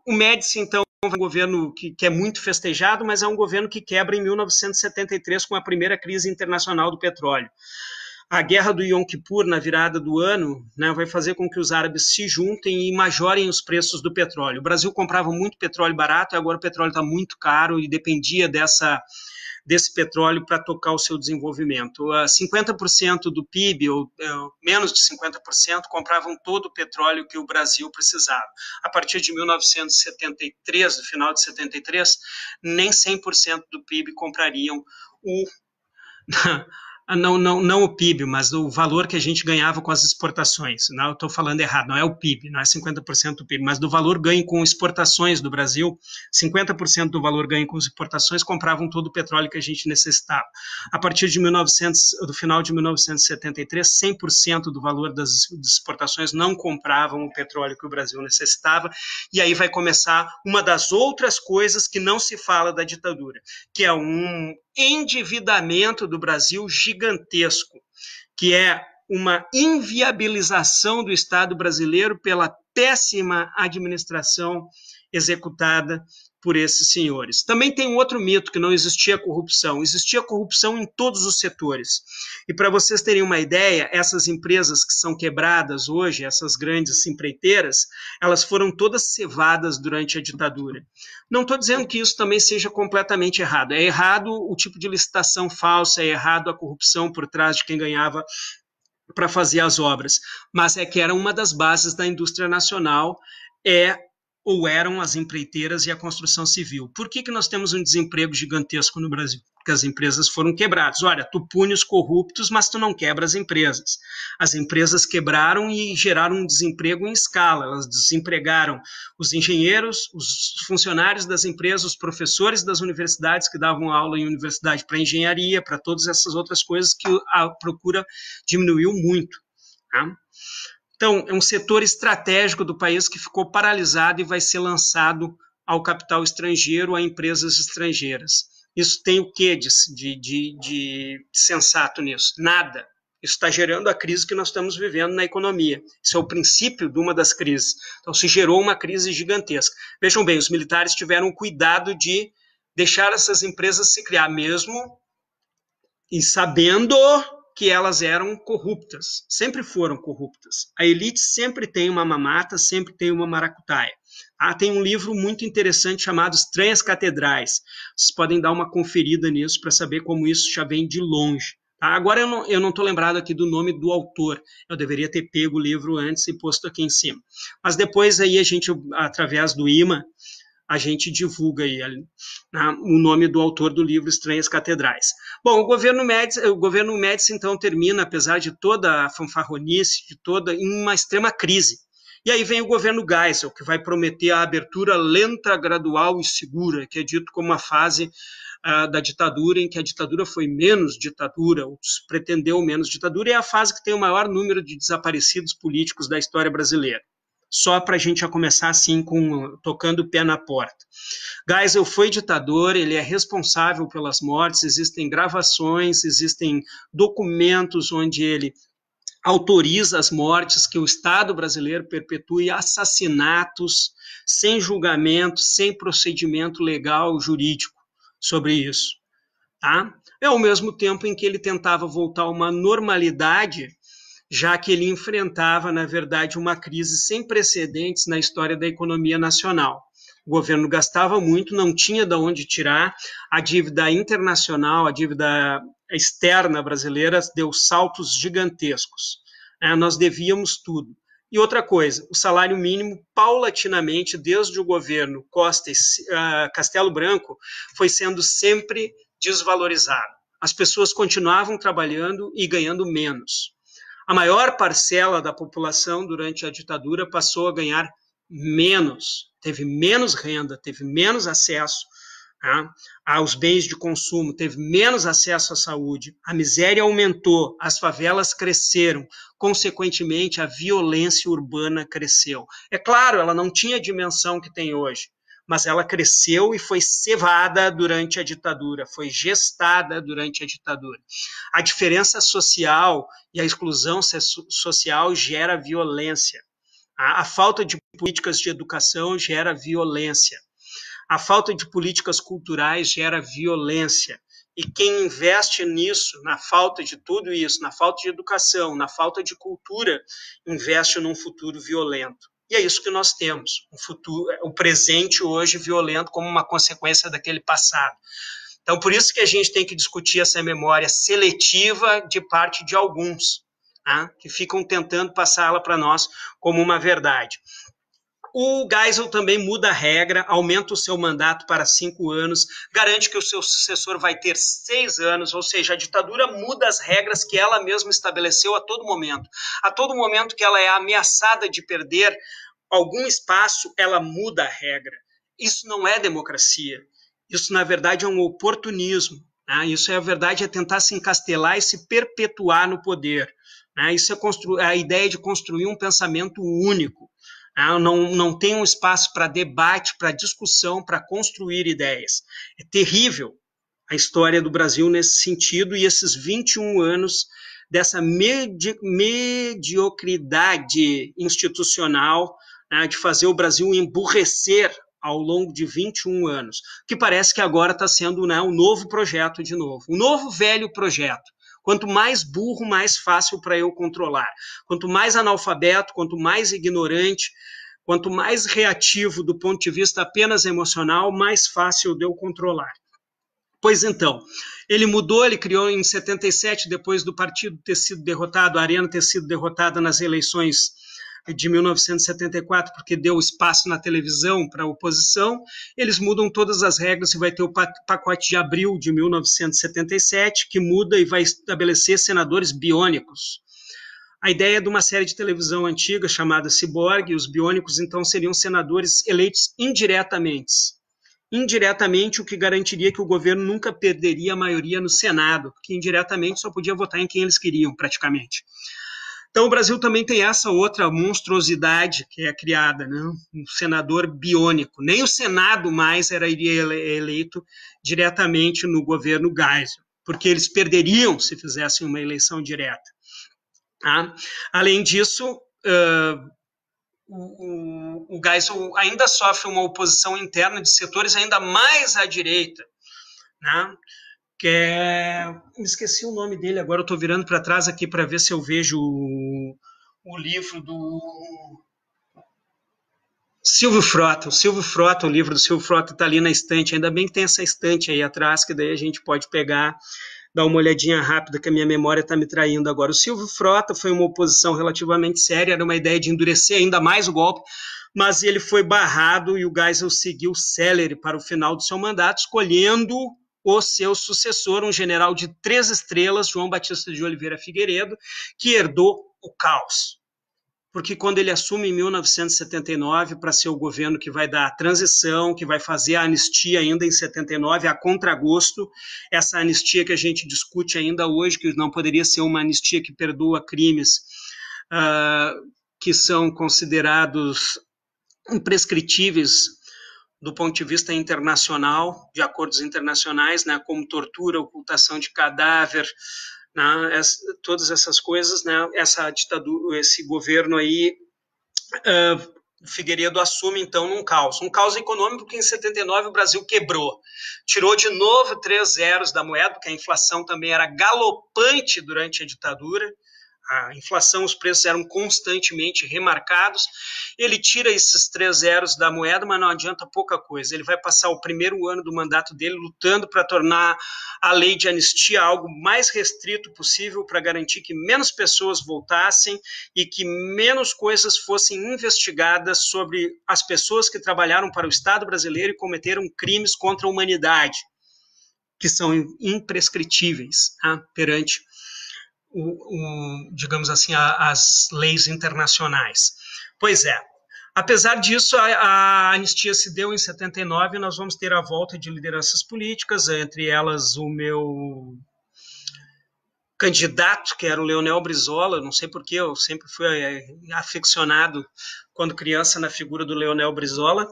S1: O Médici, então, é um governo que é muito festejado, mas é um governo que quebra em 1973 com a primeira crise internacional do petróleo. A guerra do Yom Kippur, na virada do ano, né, vai fazer com que os árabes se juntem e majorem os preços do petróleo. O Brasil comprava muito petróleo barato, e agora o petróleo está muito caro e dependia desse petróleo para tocar o seu desenvolvimento. 50% do PIB, ou menos de 50%, compravam todo o petróleo que o Brasil precisava. A partir de 1973, no final de 73, nem 100% do PIB comprariam o... Não o PIB, mas o valor que a gente ganhava com as exportações. Não, eu estou falando errado, não é o PIB, não é 50% do PIB, mas do valor ganho com exportações do Brasil, 50% do valor ganho com exportações compravam todo o petróleo que a gente necessitava. A partir de do final de 1973, 100% do valor das exportações não compravam o petróleo que o Brasil necessitava, e aí vai começar uma das outras coisas que não se fala da ditadura, que é um endividamento do Brasil gigantesco, que é uma inviabilização do Estado brasileiro pela péssima administração executada por esses senhores. Também tem um outro mito, que não existia corrupção. Existia corrupção em todos os setores. E para vocês terem uma ideia, essas empresas que são quebradas hoje, essas grandes empreiteiras, elas foram todas cevadas durante a ditadura. Não estou dizendo que isso também seja completamente errado. É errado o tipo de licitação falsa, é errado a corrupção por trás de quem ganhava para fazer as obras. Mas é que era uma das bases da indústria nacional, ou eram as empreiteiras e a construção civil. Por que nós temos um desemprego gigantesco no Brasil? Porque as empresas foram quebradas. Olha, tu pune os corruptos, mas tu não quebra as empresas. As empresas quebraram e geraram um desemprego em escala. Elas desempregaram os engenheiros, os funcionários das empresas, os professores das universidades que davam aula em universidade para engenharia, para todas essas outras coisas que a procura diminuiu muito. Tá? Então, é um setor estratégico do país que ficou paralisado e vai ser lançado ao capital estrangeiro, a empresas estrangeiras. Isso tem o que de sensato nisso? Nada. Isso está gerando a crise que nós estamos vivendo na economia. Isso é o princípio de uma das crises. Então, se gerou uma crise gigantesca. Vejam bem, os militares tiveram cuidado de deixar essas empresas se criar mesmo e sabendo que elas eram corruptas, sempre foram corruptas. A elite sempre tem uma mamata, sempre tem uma maracutaia. Tem um livro muito interessante chamado Estranhas Catedrais. Vocês podem dar uma conferida nisso para saber como isso já vem de longe. Agora eu não estou lembrado aqui do nome do autor. Eu deveria ter pego o livro antes e posto aqui em cima. Mas depois aí a gente, através do IMA, a gente divulga aí, o nome do autor do livro Estranhas Catedrais. Bom, o governo Médici, então, termina, apesar de toda a fanfarronice, em uma extrema crise. E aí vem o governo Geisel, que vai prometer a abertura lenta, gradual e segura, que é dito como uma fase da ditadura, em que a ditadura foi menos ditadura, ou pretendeu menos ditadura, e é a fase que tem o maior número de desaparecidos políticos da história brasileira. Só para a gente já começar assim, tocando o pé na porta. Geisel foi ditador, ele é responsável pelas mortes, existem gravações, existem documentos onde ele autoriza as mortes, que o Estado brasileiro perpetue assassinatos sem julgamento, sem procedimento legal, jurídico sobre isso. Tá? É ao mesmo tempo em que ele tentava voltar a uma normalidade, já que ele enfrentava, na verdade, uma crise sem precedentes na história da economia nacional. O governo gastava muito, não tinha de onde tirar, a dívida internacional, a dívida externa brasileira deu saltos gigantescos. Nós devíamos tudo. E outra coisa, o salário mínimo, paulatinamente, desde o governo Castelo Branco, foi sendo sempre desvalorizado. As pessoas continuavam trabalhando e ganhando menos. A maior parcela da população durante a ditadura passou a ganhar menos, teve menos renda, teve menos acesso, tá, aos bens de consumo, teve menos acesso à saúde, a miséria aumentou, as favelas cresceram, consequentemente a violência urbana cresceu. É claro, ela não tinha a dimensão que tem hoje, mas ela cresceu e foi cevada durante a ditadura, foi gestada durante a ditadura. A diferença social e a exclusão social gera violência. A falta de políticas de educação gera violência. A falta de políticas culturais gera violência. E quem investe nisso, na falta de tudo isso, na falta de educação, na falta de cultura, investe num futuro violento. E é isso que nós temos, o presente hoje violento como uma consequência daquele passado. Então, por isso que a gente tem que discutir essa memória seletiva de parte de alguns, tá, que ficam tentando passá-la para nós como uma verdade. O Geisel também muda a regra, aumenta o seu mandato para 5 anos, garante que o seu sucessor vai ter 6 anos, ou seja, a ditadura muda as regras que ela mesma estabeleceu a todo momento. A todo momento que ela é ameaçada de perder algum espaço, ela muda a regra. Isso não é democracia. Isso, na verdade, é um oportunismo. Né? Isso, na verdade, é tentar se encastelar e se perpetuar no poder. Né? Isso é a ideia de construir um pensamento único. Não tem um espaço para debate, para discussão, para construir ideias. É terrível a história do Brasil nesse sentido e esses 21 anos dessa mediocridade institucional, né, de fazer o Brasil emburrecer ao longo de 21 anos, que parece que agora está sendo, né, um novo projeto de novo, um novo velho projeto. Quanto mais burro, mais fácil para eu controlar. Quanto mais analfabeto, quanto mais ignorante, quanto mais reativo do ponto de vista apenas emocional, mais fácil de eu controlar. Pois então, ele mudou, ele criou em 77, depois do partido ter sido derrotado, a Arena ter sido derrotada nas eleições de 1974, porque deu espaço na televisão para a oposição, eles mudam todas as regras e vai ter o pacote de abril de 1977, que muda e vai estabelecer senadores biônicos. A ideia é de uma série de televisão antiga chamada Ciborgue, e os biônicos então seriam senadores eleitos indiretamente. Indiretamente, o que garantiria que o governo nunca perderia a maioria no Senado, que indiretamente só podia votar em quem eles queriam, praticamente. Então, o Brasil também tem essa outra monstruosidade que é criada, né? Um senador biônico. Nem o Senado mais iria eleito diretamente no governo Geisel, porque eles perderiam se fizessem uma eleição direta. Tá? Além disso, o Geisel ainda sofre uma oposição interna de setores ainda mais à direita, né? Que é... Me esqueci o nome dele, agora eu estou virando para trás aqui para ver se eu vejo o livro do Silvio Frota. O livro do Silvio Frota está ali na estante, ainda bem que tem essa estante aí atrás, que daí a gente pode pegar, dar uma olhadinha rápida, que a minha memória está me traindo agora. O Silvio Frota foi uma oposição relativamente séria, era uma ideia de endurecer ainda mais o golpe, mas ele foi barrado e o Geisel seguiu célere para o final do seu mandato, escolhendo o seu sucessor, um general de 3 estrelas, João Batista de Oliveira Figueiredo, que herdou o caos. Porque quando ele assume em 1979 para ser o governo que vai dar a transição, que vai fazer a anistia ainda em 79, a contragosto, essa anistia que a gente discute ainda hoje, que não poderia ser uma anistia que perdoa crimes que são considerados imprescritíveis do ponto de vista internacional, de acordos internacionais, né, como tortura, ocultação de cadáver, né, todas essas coisas, né, essa ditadura, esse governo aí, Figueiredo assume então um caos econômico, porque em 79 o Brasil quebrou, tirou de novo 3 zeros da moeda, porque a inflação também era galopante durante a ditadura, a inflação, os preços eram constantemente remarcados, ele tira esses 3 zeros da moeda, mas não adianta pouca coisa, ele vai passar o primeiro ano do mandato dele lutando para tornar a lei de anistia algo mais restrito possível, para garantir que menos pessoas voltassem e que menos coisas fossem investigadas sobre as pessoas que trabalharam para o Estado brasileiro e cometeram crimes contra a humanidade, que são imprescritíveis, tá, perante digamos assim, as leis internacionais. Pois é. Apesar disso, a anistia se deu em 79, nós vamos ter a volta de lideranças políticas, entre elas o meu candidato, que era o Leonel Brizola, não sei porquê, eu sempre fui aficionado, quando criança, na figura do Leonel Brizola,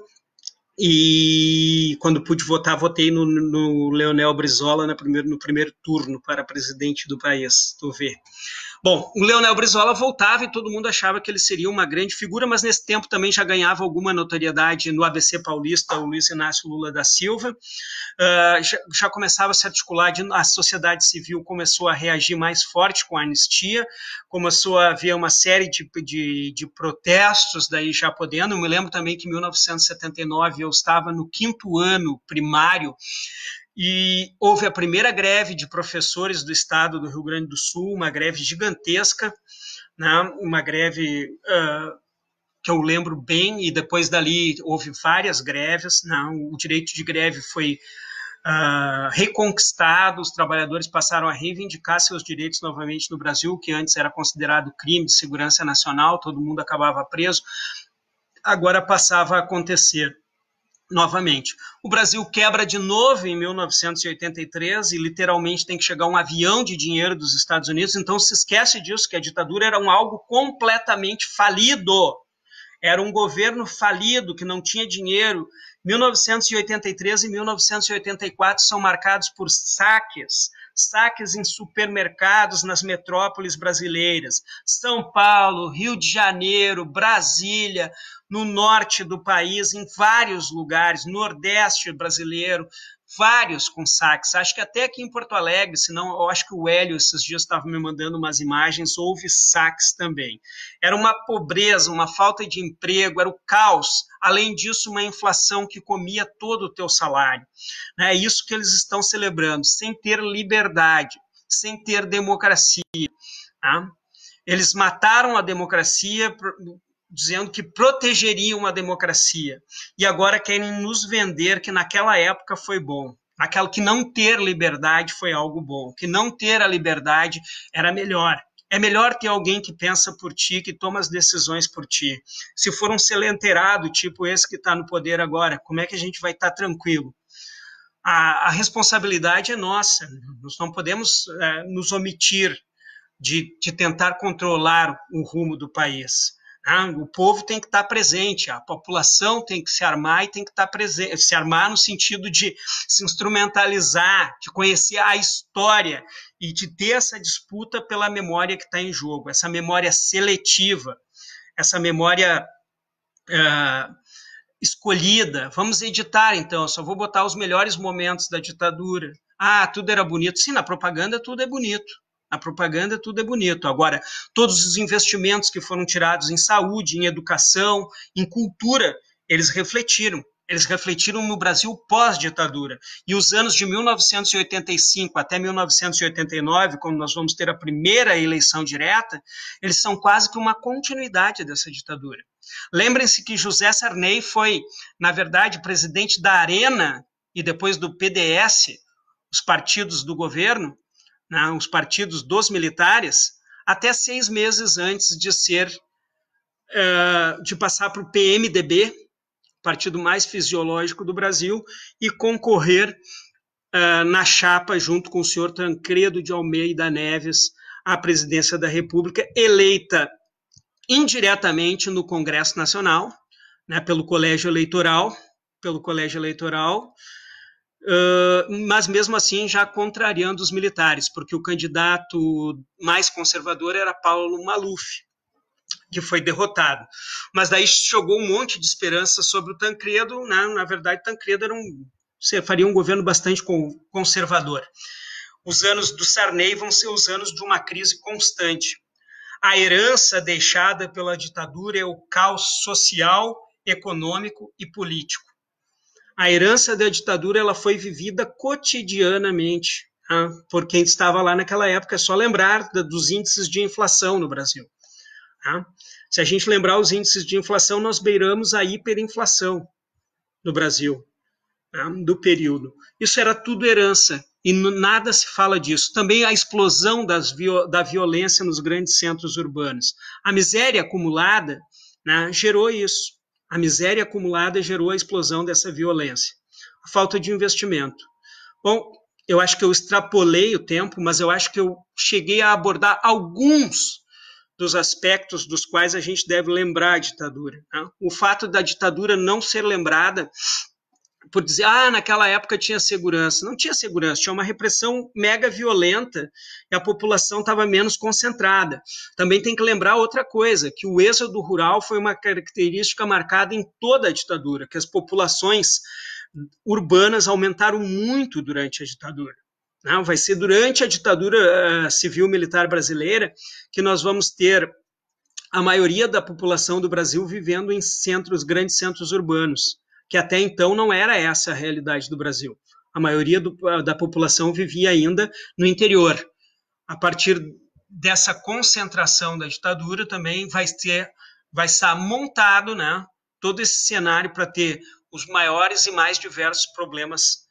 S1: e quando pude votar, votei no Leonel Brizola no primeiro turno para presidente do país, tu vê. Bom, o Leonel Brizola voltava e todo mundo achava que ele seria uma grande figura, mas nesse tempo também já ganhava alguma notoriedade no ABC paulista, o Luiz Inácio Lula da Silva. Já começava a se articular, a sociedade civil começou a reagir mais forte com a anistia, começou a haver uma série de protestos, daí já podendo. Eu me lembro também que em 1979 eu estava no 5º ano primário, e houve a primeira greve de professores do estado do Rio Grande do Sul, uma greve gigantesca, né? Uma greve que eu lembro bem, e depois dali houve várias greves, né? O direito de greve foi reconquistado, os trabalhadores passaram a reivindicar seus direitos novamente no Brasil, que antes era considerado crime de segurança nacional, todo mundo acabava preso, agora passava a acontecer novamente. O Brasil quebra de novo em 1983 e literalmente tem que chegar um avião de dinheiro dos Estados Unidos, então se esquece disso, que a ditadura era algo completamente falido. Era um governo falido, que não tinha dinheiro. 1983 e 1984 são marcados por saques em supermercados nas metrópoles brasileiras. São Paulo, Rio de Janeiro, Brasília, no norte do país, em vários lugares, nordeste brasileiro, vários com saques. Acho que até aqui em Porto Alegre, senão eu acho que o Hélio esses dias estava me mandando umas imagens, houve saques também. Era uma pobreza, uma falta de emprego, era o caos. Além disso, uma inflação que comia todo o teu salário. É isso que eles estão celebrando, sem ter liberdade, sem ter democracia. Tá? Eles mataram a democracia dizendo que protegeriam a democracia. E agora querem nos vender que naquela época foi bom. Aquela que não ter liberdade foi algo bom. Que não ter a liberdade era melhor. É melhor ter alguém que pensa por ti, que toma as decisões por ti. Se for um selenterado, tipo esse que está no poder agora, como é que a gente vai estar tranquilo? A responsabilidade é nossa. Nós não podemos nos omitir de tentar controlar o rumo do país. O povo tem que estar presente, a população tem que se armar e tem que estar presente, se armar no sentido de se instrumentalizar, de conhecer a história e de ter essa disputa pela memória que está em jogo, essa memória seletiva, essa memória escolhida. Vamos editar, então, eu só vou botar os melhores momentos da ditadura. Tudo era bonito. Sim, na propaganda tudo é bonito. Na propaganda tudo é bonito. Agora, todos os investimentos que foram tirados em saúde, em educação, em cultura, eles refletiram. Eles refletiram no Brasil pós-ditadura. E os anos de 1985 até 1989, quando nós vamos ter a primeira eleição direta, eles são quase que uma continuidade dessa ditadura. Lembrem-se que José Sarney foi, na verdade, presidente da Arena e depois do PDS, os partidos do governo, os partidos dos militares, até 6 meses antes de passar para o PMDB, partido mais fisiológico do Brasil, e concorrer na chapa junto com o senhor Tancredo de Almeida Neves à presidência da República, eleita indiretamente no Congresso Nacional, pelo colégio eleitoral, mas mesmo assim já contrariando os militares, porque o candidato mais conservador era Paulo Maluf, que foi derrotado. Mas daí jogou um monte de esperança sobre o Tancredo, Na verdade, Tancredo faria um governo bastante conservador. Os anos do Sarney vão ser os anos de uma crise constante. A herança deixada pela ditadura é o caos social, econômico e político. A herança da ditadura ela foi vivida cotidianamente por quem estava lá naquela época. É só lembrar dos índices de inflação no Brasil. Se a gente lembrar os índices de inflação, nós beiramos a hiperinflação no Brasil, do período. Isso era tudo herança. e nada se fala disso. Também a explosão da violência nos grandes centros urbanos. A miséria acumulada, né, gerou isso. A miséria acumulada gerou a explosão dessa violência. A falta de investimento. Bom, eu acho que eu extrapolei o tempo, mas eu acho que eu cheguei a abordar alguns dos aspectos dos quais a gente deve lembrar a ditadura. Né? O fato da ditadura não ser lembrada por dizer, naquela época tinha segurança. Não tinha segurança, tinha uma repressão mega violenta e a população estava menos concentrada. Também tem que lembrar outra coisa, que o êxodo rural foi uma característica marcada em toda a ditadura, que as populações urbanas aumentaram muito durante a ditadura. Não, vai ser durante a ditadura civil-militar brasileira que nós vamos ter a maioria da população do Brasil vivendo em grandes centros urbanos, que até então não era essa a realidade do Brasil. A maioria da população vivia ainda no interior. A partir dessa concentração da ditadura também vai estar montado, né, todo esse cenário para ter os maiores e mais diversos problemas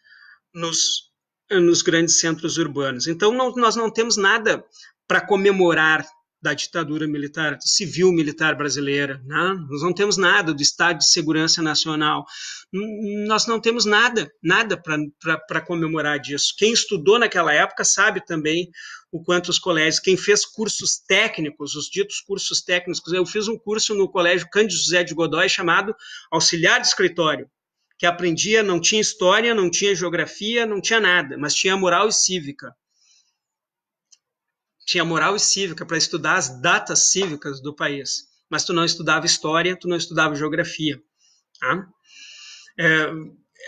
S1: nos grandes centros urbanos. Então, nós não temos nada para comemorar da ditadura militar, civil-militar brasileira. Né? Nós não temos nada do Estado de Segurança Nacional. Nós não temos nada para comemorar disso. Quem estudou naquela época sabe também o quanto os colégios, quem fez cursos técnicos, os ditos cursos técnicos, eu fiz um curso no Colégio Cândido José de Godói chamado Auxiliar de Escritório, que aprendia, não tinha história, não tinha geografia, não tinha nada, mas tinha moral e cívica. Tinha moral e cívica para estudar as datas cívicas do país, mas tu não estudava história, tu não estudava geografia. Tá?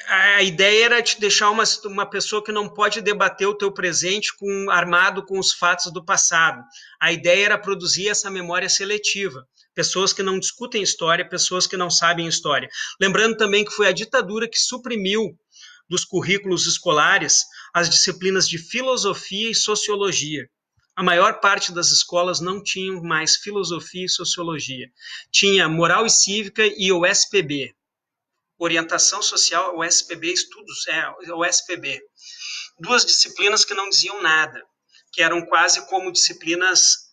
S1: A ideia era te deixar uma pessoa que não pode debater o teu presente armado com os fatos do passado. A ideia era produzir essa memória seletiva. Pessoas que não discutem história, pessoas que não sabem história. Lembrando também que foi a ditadura que suprimiu dos currículos escolares as disciplinas de filosofia e sociologia. A maior parte das escolas não tinham mais filosofia e sociologia. Tinha moral e cívica e o SPB. Orientação social, o SPB, estudos, o SPB. Duas disciplinas que não diziam nada, que eram quase como disciplinas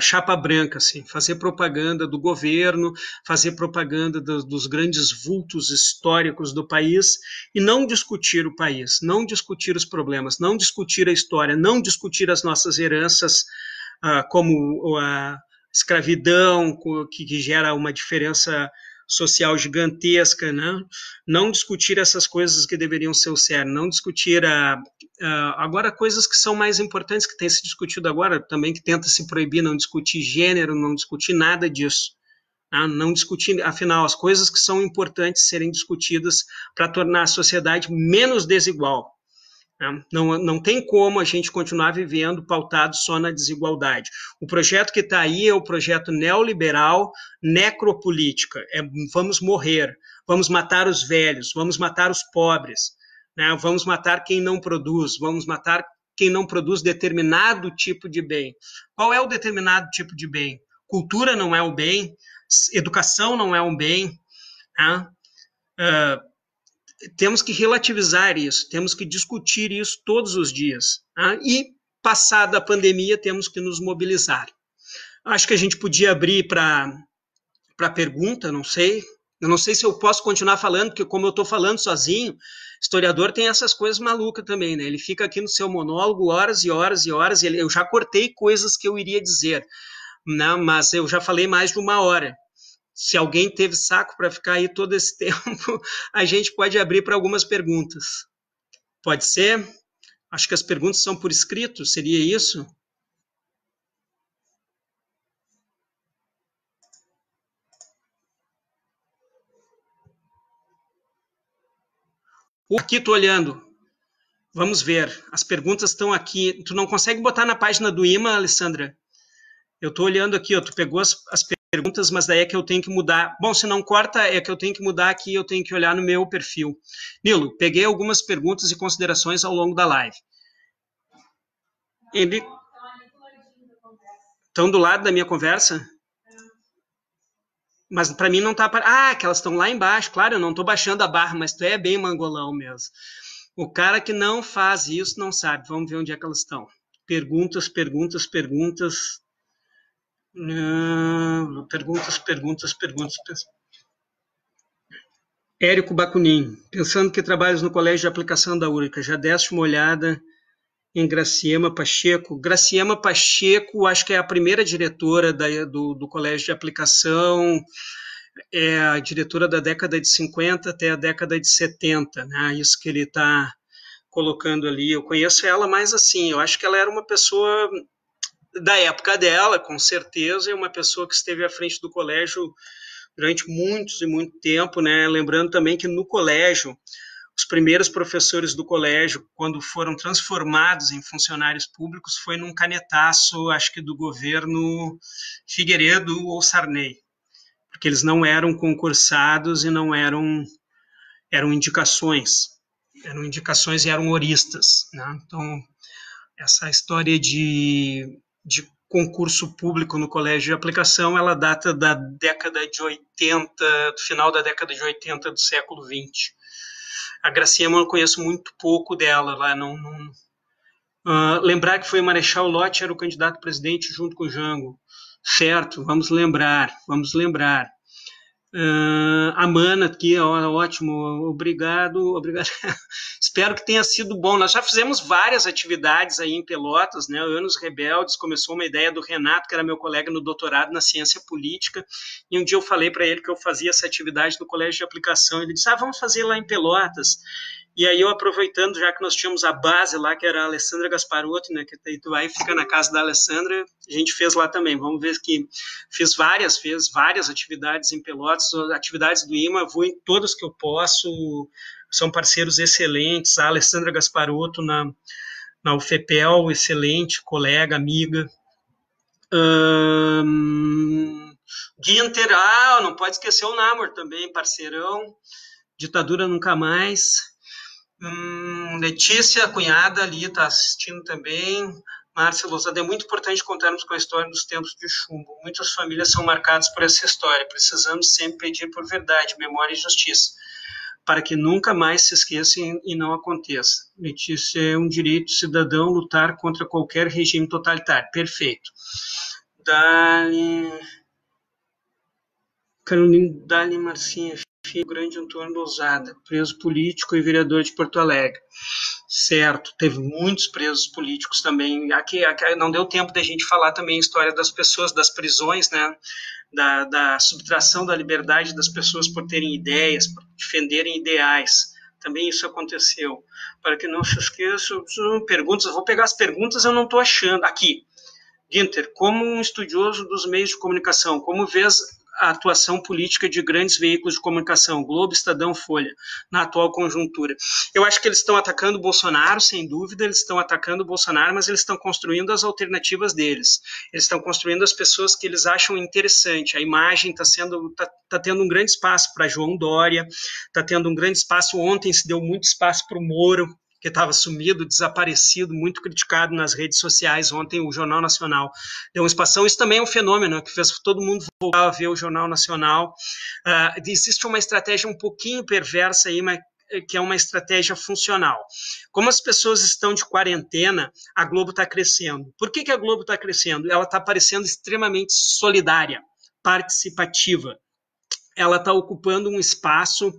S1: chapa branca, assim, fazer propaganda do governo, fazer propaganda dos grandes vultos históricos do país e não discutir o país, não discutir os problemas, não discutir a história, não discutir as nossas heranças, como a escravidão, que gera uma diferença social gigantesca, né? Não discutir essas coisas que deveriam ser o cerne, não discutir agora coisas que são mais importantes, que tem se discutido agora também, que tenta se proibir, não discutir gênero, não discutir nada disso. Não discutir, afinal, as coisas que são importantes serem discutidas para tornar a sociedade menos desigual. Não tem como a gente continuar vivendo pautado só na desigualdade. O projeto que está aí é o projeto neoliberal, necropolítica. Vamos morrer, vamos matar os velhos, vamos matar os pobres, né? Vamos matar quem não produz, vamos matar quem não produz determinado tipo de bem. Qual é o determinado tipo de bem? Cultura não é o bem, educação não é um bem, né? Temos que relativizar isso, temos que discutir isso todos os dias. E, passada a pandemia, temos que nos mobilizar. Acho que a gente podia abrir para pergunta, não sei. Eu não sei se eu posso continuar falando, porque como eu estou falando sozinho, historiador tem essas coisas malucas também, né? Ele fica aqui no seu monólogo horas e horas e horas, e eu já cortei coisas que eu iria dizer, né? Mas eu já falei mais de uma hora. Se alguém teve saco para ficar aí todo esse tempo, a gente pode abrir para algumas perguntas. Pode ser? Acho que as perguntas são por escrito, seria isso? Aqui estou olhando. Vamos ver. As perguntas estão aqui. Tu não consegue botar na página do imã, Alessandra? Eu estou olhando aqui, tu pegou as perguntas, mas daí é que eu tenho que mudar. Bom, se não corta, é que eu tenho que mudar aqui, eu tenho que olhar no meu perfil. Nilo, peguei algumas perguntas e considerações ao longo da live. Estão do lado da minha conversa? Mas para mim não está... que elas estão lá embaixo. Claro, eu não estou baixando a barra, mas tu é bem mangolão mesmo. O cara que não faz isso não sabe. Vamos ver onde é que elas estão. Perguntas, perguntas, perguntas. Não, perguntas, perguntas, perguntas. Érico Bacunin, pensando que trabalhas no Colégio de Aplicação da URICA, já deste uma olhada em Graciema Pacheco? Graciema Pacheco, acho que é a primeira diretora do Colégio de Aplicação, é a diretora da década de 50 até a década de 70, né? Isso que ele está colocando ali. Eu conheço ela mais assim, eu acho que ela era uma pessoa da época dela, com certeza, e uma pessoa que esteve à frente do colégio durante muitos e muito tempo, né? Lembrando também que no colégio, os primeiros professores do colégio, quando foram transformados em funcionários públicos, foi num canetaço, acho que do governo Figueiredo ou Sarney, porque eles não eram concursados e não eram indicações e eram oristas, né? Então, essa história de concurso público no colégio de aplicação, ela data da década de 80, do final da década de 80 do século 20. A Graciema eu conheço muito pouco dela, lá não. Lembrar que foi o Marechal Lott, era o candidato a presidente junto com o Jango. Certo, vamos lembrar, vamos lembrar. A Mana aqui, ó, ótimo, obrigado. Espero que tenha sido bom. Nós já fizemos várias atividades aí em Pelotas, né? Anos Rebeldes, começou uma ideia do Renato, que era meu colega no doutorado na ciência política, e um dia eu falei para ele que eu fazia essa atividade no colégio de aplicação. Ele disse, vamos fazer lá em Pelotas. E aí eu, aproveitando, já que nós tínhamos a base lá, que era a Alessandra Gasparotto, né, que tu vai fica na casa da Alessandra, a gente fez lá também. Vamos ver que fiz várias atividades em Pelotas, atividades do IMA, vou em todas que eu posso, são parceiros excelentes, a Alessandra Gasparotto na UFPEL, excelente, colega, amiga. Guinter, não pode esquecer o Namor também, parceirão, ditadura nunca mais. Letícia, cunhada ali, está assistindo também. Márcia Lousada, é muito importante contarmos com a história dos tempos de chumbo. Muitas famílias são marcadas por essa história. Precisamos sempre pedir por verdade, memória e justiça, para que nunca mais se esqueça e não aconteça. Letícia, é um direito cidadão lutar contra qualquer regime totalitário. Perfeito. Dali Marcinha, filho grande Antônio Lousada, preso político e vereador de Porto Alegre. Certo, teve muitos presos políticos também. Aqui não deu tempo de a gente falar também a história das pessoas, das prisões, né? Da subtração da liberdade das pessoas por terem ideias, por defenderem ideais. Também isso aconteceu. Para que não se esqueçam, perguntas, vou pegar as perguntas, eu não estou achando. Aqui, Günther, como um estudioso dos meios de comunicação, como vês a atuação política de grandes veículos de comunicação, Globo, Estadão, Folha, na atual conjuntura? Eu acho que eles estão atacando o Bolsonaro, sem dúvida, eles estão atacando o Bolsonaro, mas eles estão construindo as alternativas deles. Eles estão construindo as pessoas que eles acham interessante. A imagem está tendo um grande espaço para João Dória, está tendo um grande espaço, ontem se deu muito espaço para o Moro, que estava sumido, desaparecido, muito criticado nas redes sociais. Ontem o Jornal Nacional deu uma expansão. Isso também é um fenômeno que fez todo mundo voltar a ver o Jornal Nacional. Existe uma estratégia um pouquinho perversa aí, mas que é uma estratégia funcional. Como as pessoas estão de quarentena, a Globo está crescendo. Por que a Globo está crescendo? Ela está parecendo extremamente solidária, participativa. Ela está ocupando um espaço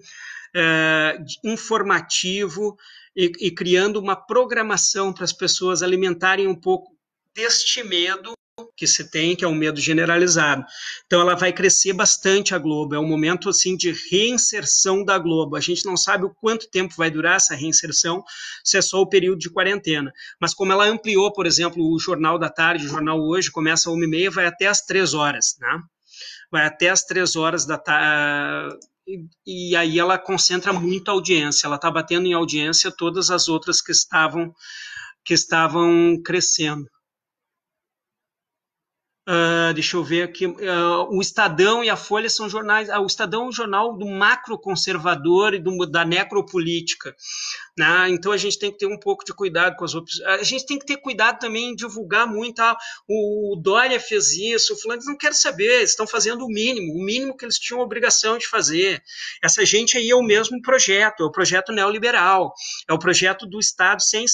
S1: informativo e criando uma programação para as pessoas alimentarem um pouco deste medo que se tem, que é um medo generalizado. Então ela vai crescer bastante, a Globo, é um momento assim de reinserção da Globo. A gente não sabe o quanto tempo vai durar essa reinserção, se é só o período de quarentena, mas como ela ampliou, por exemplo, o Jornal da Tarde, o Jornal Hoje, começa às 1h30, vai até às 3h, né? Vai até às 3h da tarde, e aí ela concentra muito a audiência, ela está batendo em audiência todas as outras que estavam crescendo. Deixa eu ver aqui, o Estadão e a Folha são jornais, o Estadão é um jornal do macroconservador e da necropolítica, né? Então a gente tem que ter um pouco de cuidado com as opções. A gente tem que ter cuidado também em divulgar muito. O Dória fez isso, o fulano, não quero saber, eles estão fazendo o mínimo que eles tinham obrigação de fazer. Essa gente aí é o mesmo projeto, é o projeto neoliberal, é o projeto do Estado, sem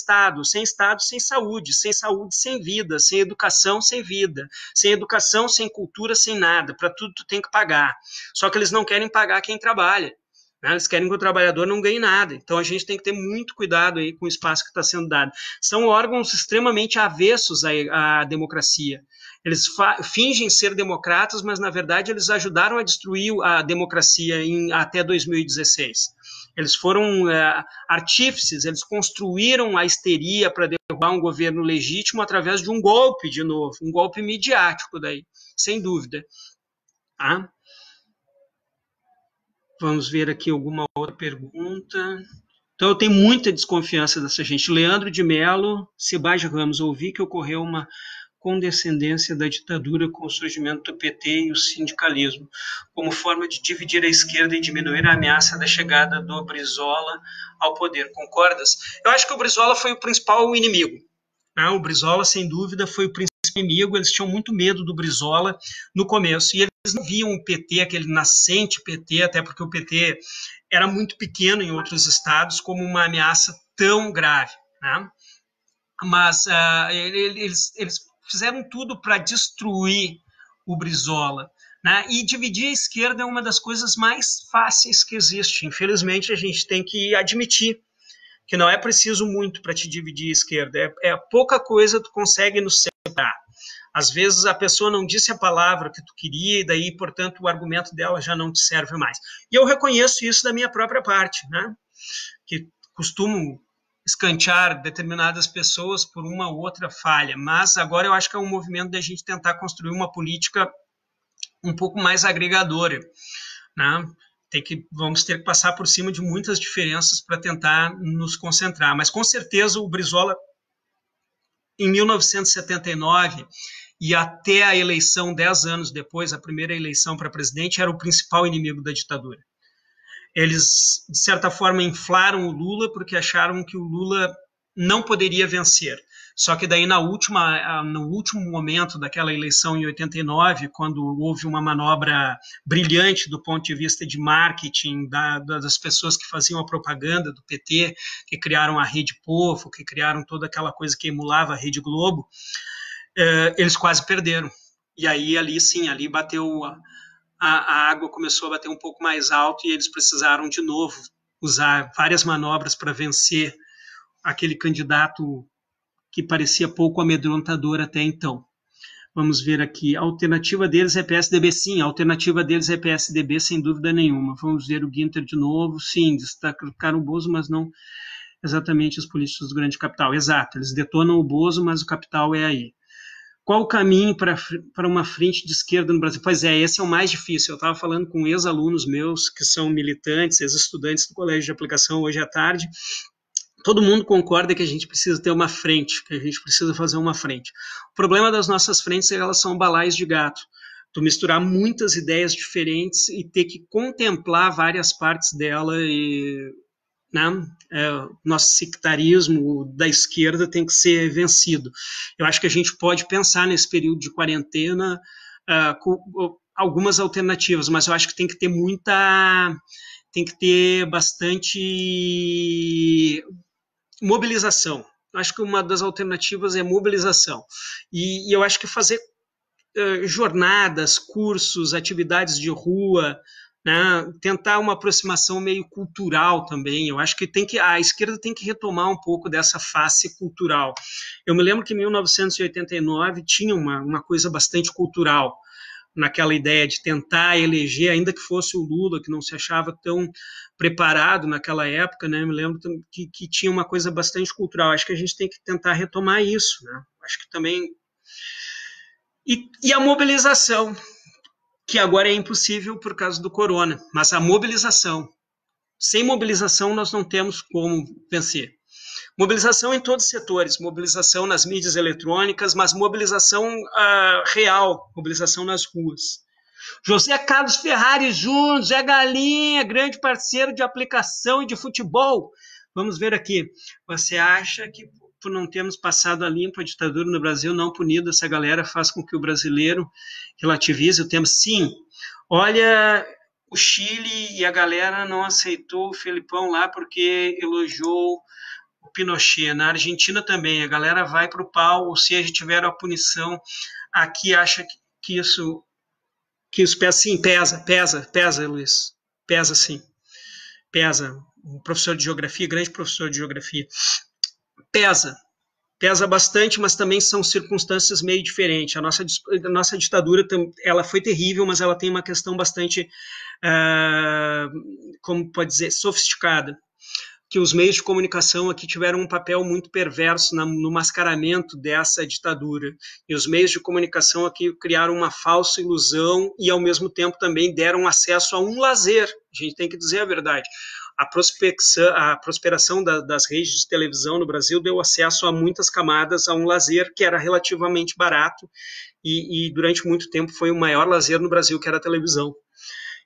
S1: saúde, sem vida, sem educação, sem vida, sem educação, sem cultura, sem nada, para tudo tu tem que pagar. Só que eles não querem pagar quem trabalha. Eles querem que o trabalhador não ganhe nada. Então, a gente tem que ter muito cuidado aí com o espaço que está sendo dado. São órgãos extremamente avessos à democracia. Eles fingem ser democratas, mas, na verdade, eles ajudaram a destruir a democracia até 2016. Eles foram artífices, eles construíram a histeria para derrubar um governo legítimo através de um golpe, de novo, um golpe midiático daí, sem dúvida. Tá? Vamos ver aqui alguma outra pergunta. Então, eu tenho muita desconfiança dessa gente. Leandro de Mello, Sebade Ramos, ouvi que ocorreu uma condescendência da ditadura com o surgimento do PT e o sindicalismo, como forma de dividir a esquerda e diminuir a ameaça da chegada do Brizola ao poder. Concordas? Eu acho que o Brizola foi o principal inimigo. O Brizola, sem dúvida, foi o principal inimigo. Eles tinham muito medo do Brizola no começo. E eles não viam o PT, aquele nascente PT, até porque o PT era muito pequeno em outros estados, como uma ameaça tão grave. Né? Mas eles fizeram tudo para destruir o Brizola. Né? E dividir a esquerda é uma das coisas mais fáceis que existe. Infelizmente, a gente tem que admitir que não é preciso muito para te dividir a esquerda. É pouca coisa tu consegue nos separar. Às vezes a pessoa não disse a palavra que tu queria e daí, portanto, o argumento dela já não te serve mais. E eu reconheço isso da minha própria parte, né? Que costumo escantear determinadas pessoas por uma ou outra falha, mas agora eu acho que é um movimento da gente tentar construir uma política um pouco mais agregadora, né? Vamos ter que passar por cima de muitas diferenças para tentar nos concentrar, mas com certeza o Brizola, em 1979 e até a eleição 10 anos depois, a primeira eleição para presidente, era o principal inimigo da ditadura. Eles, de certa forma, inflaram o Lula porque acharam que o Lula não poderia vencer. Só que daí, no último momento daquela eleição em 89, quando houve uma manobra brilhante do ponto de vista de marketing das pessoas que faziam a propaganda do PT, que criaram a Rede Povo, que criaram toda aquela coisa que emulava a Rede Globo, eles quase perderam. E aí, ali sim, ali bateu... A água começou a bater um pouco mais alto e eles precisaram de novo usar várias manobras para vencer aquele candidato que parecia pouco amedrontador até então. Vamos ver aqui. A alternativa deles é PSDB, sim. A alternativa deles é PSDB, sem dúvida nenhuma. Vamos ver o Guinter de novo. Sim, destacaram o Bozo, mas não exatamente os políticos do grande capital. Exato, eles detonam o Bozo, mas o capital é aí. Qual o caminho para uma frente de esquerda no Brasil? Pois é, esse é o mais difícil. Eu estava falando com ex-alunos meus, que são militantes, ex-estudantes do Colégio de Aplicação, hoje à tarde. Todo mundo concorda que a gente precisa ter uma frente, que a gente precisa fazer uma frente. O problema das nossas frentes é que elas são balaios de gato. Tu misturar muitas ideias diferentes e ter que contemplar várias partes dela e... Né? Nosso sectarismo da esquerda tem que ser vencido. Eu acho que a gente pode pensar nesse período de quarentena com algumas alternativas, mas eu acho que tem que ter bastante mobilização. Eu acho que uma das alternativas é mobilização. E eu acho que fazer jornadas, cursos, atividades de rua, né? Tentar uma aproximação meio cultural também. Eu acho que a esquerda tem que retomar um pouco dessa face cultural. Eu me lembro que em 1989 tinha uma coisa bastante cultural, naquela ideia de tentar eleger, ainda que fosse o Lula, que não se achava tão preparado naquela época, né? Eu me lembro que tinha uma coisa bastante cultural. Acho que a gente tem que tentar retomar isso, né? Acho que também... E a mobilização, que agora é impossível por causa do corona, mas a mobilização. Sem mobilização, nós não temos como vencer. Mobilização em todos os setores, mobilização nas mídias eletrônicas, mas mobilização real, mobilização nas ruas. José Carlos Ferrari Júnior, Zé Galinha, grande parceiro de aplicação e de futebol. Vamos ver aqui. Você acha que por não termos passado a limpo a ditadura no Brasil, não punido, essa galera faz com que o brasileiro relativize o tema? Sim. Olha, o Chile e a galera não aceitou o Felipão lá porque elogiou o Pinochet. Na Argentina também, a galera vai para o pau, ou seja, tiveram a punição. Aqui acha que isso pesa, sim, pesa, Luiz. Pesa, sim. Pesa. Um professor de geografia, grande professor de geografia. Pesa bastante, mas também são circunstâncias meio diferentes. A nossa ditadura, ela foi terrível, mas ela tem uma questão bastante, como pode dizer, sofisticada, que os meios de comunicação aqui tiveram um papel muito perverso no mascaramento dessa ditadura. E os meios de comunicação aqui criaram uma falsa ilusão e, ao mesmo tempo, também deram acesso a um lazer. A gente tem que dizer a verdade. A prosperação das redes de televisão no Brasil deu acesso a muitas camadas a um lazer que era relativamente barato e durante muito tempo foi o maior lazer no Brasil, que era a televisão.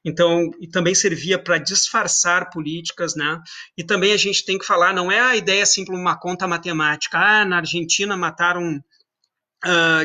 S1: Então, e também servia para disfarçar políticas, né? E também a gente tem que falar, não é a ideia simples uma conta matemática. Na Argentina mataram,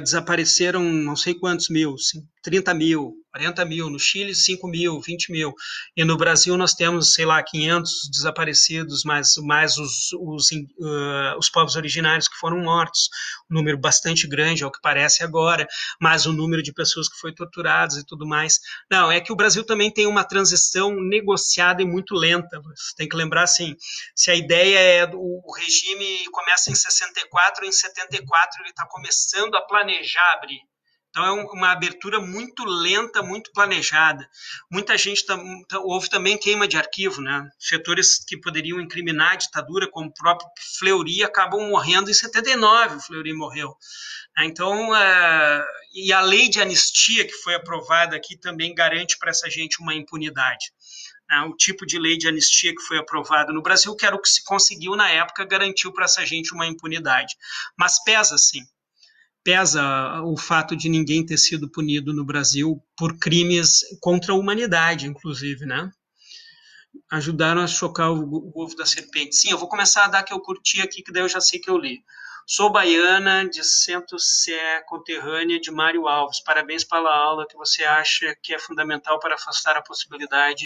S1: desapareceram não sei quantos mil, 30 mil, 40 mil, no Chile 5 mil, 20 mil, e no Brasil nós temos, sei lá, 500 desaparecidos, mais os povos originários que foram mortos, um número bastante grande, ao que parece agora, mais o número de pessoas que foi torturadas e tudo mais. Não, é que o Brasil também tem uma transição negociada e muito lenta. Você tem que lembrar, assim, se a ideia é o regime começa em 64, em 74 ele está começando a planejar abrir. Então, é uma abertura muito lenta, muito planejada. Muita gente, houve também queima de arquivo, né? Setores que poderiam incriminar a ditadura, como o próprio Fleury, acabam morrendo em 79, o Fleury morreu. Então, e a lei de anistia que foi aprovada aqui também garante para essa gente uma impunidade. O tipo de lei de anistia que foi aprovado no Brasil, que era o que se conseguiu na época, garantiu para essa gente uma impunidade. Mas pesa, sim. Pesa o fato de ninguém ter sido punido no Brasil por crimes contra a humanidade, inclusive, né? Ajudaram a chocar o ovo da serpente. Sim, eu vou começar a dar que eu curti aqui, que daí eu já sei que eu li. Sou baiana, de Centro-Sé, conterrânea de Mário Alves. Parabéns pela aula, que você acha que é fundamental para afastar a possibilidade,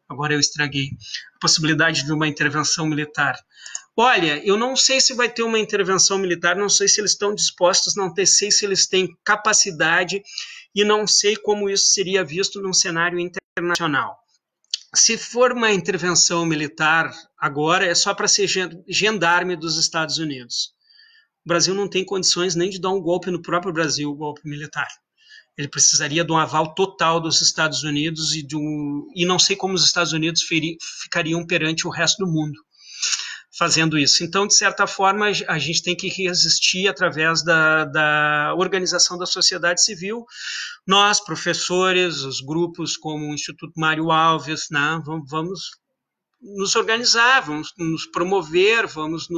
S1: agora eu estraguei, a possibilidade de uma intervenção militar. Olha, eu não sei se vai ter uma intervenção militar, não sei se eles estão dispostos, não sei se eles têm capacidade e não sei como isso seria visto num cenário internacional. Se for uma intervenção militar agora, é só para ser gendarme dos Estados Unidos. O Brasil não tem condições nem de dar um golpe no próprio Brasil, um golpe militar. Ele precisaria de um aval total dos Estados Unidos e não sei como os Estados Unidos ficariam perante o resto do mundo fazendo isso. Então, de certa forma, a gente tem que resistir através da organização da sociedade civil. Nós, professores, os grupos como o Instituto Mário Alves, né, vamos nos organizar, vamos nos promover, vamos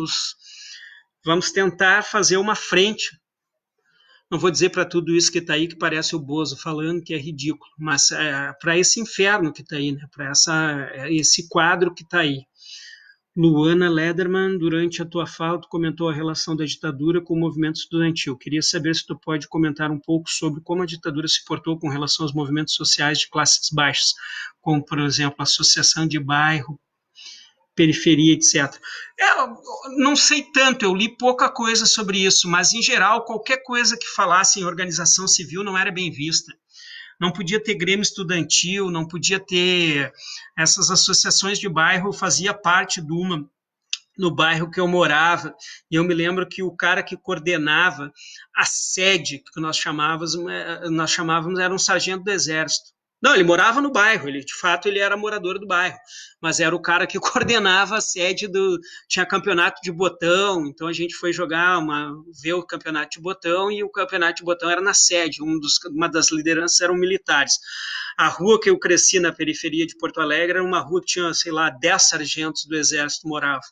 S1: tentar fazer uma frente. Não vou dizer para tudo isso que está aí, que parece o Bozo falando, que é ridículo, mas para esse inferno que está aí, né, para esse quadro que está aí. Luana Lederman, durante a tua fala, tu comentou a relação da ditadura com o movimento estudantil. Queria saber se tu pode comentar um pouco sobre como a ditadura se portou com relação aos movimentos sociais de classes baixas, como, por exemplo, a associação de bairro, periferia, etc. Não sei tanto, eu li pouca coisa sobre isso, mas, em geral, qualquer coisa que falasse em organização civil não era bem vista. Não podia ter grêmio estudantil, não podia ter essas associações de bairro. Eu fazia parte de uma no bairro que eu morava, e eu me lembro que o cara que coordenava a sede, que nós chamávamos era um sargento do exército. Não, ele morava no bairro, de fato ele era morador do bairro, mas era o cara que coordenava a sede tinha campeonato de botão, então a gente foi ver o campeonato de botão, e o campeonato de botão era na sede, uma das lideranças eram militares. A rua que eu cresci na periferia de Porto Alegre era uma rua que tinha, sei lá, 10 sargentos do exército moravam.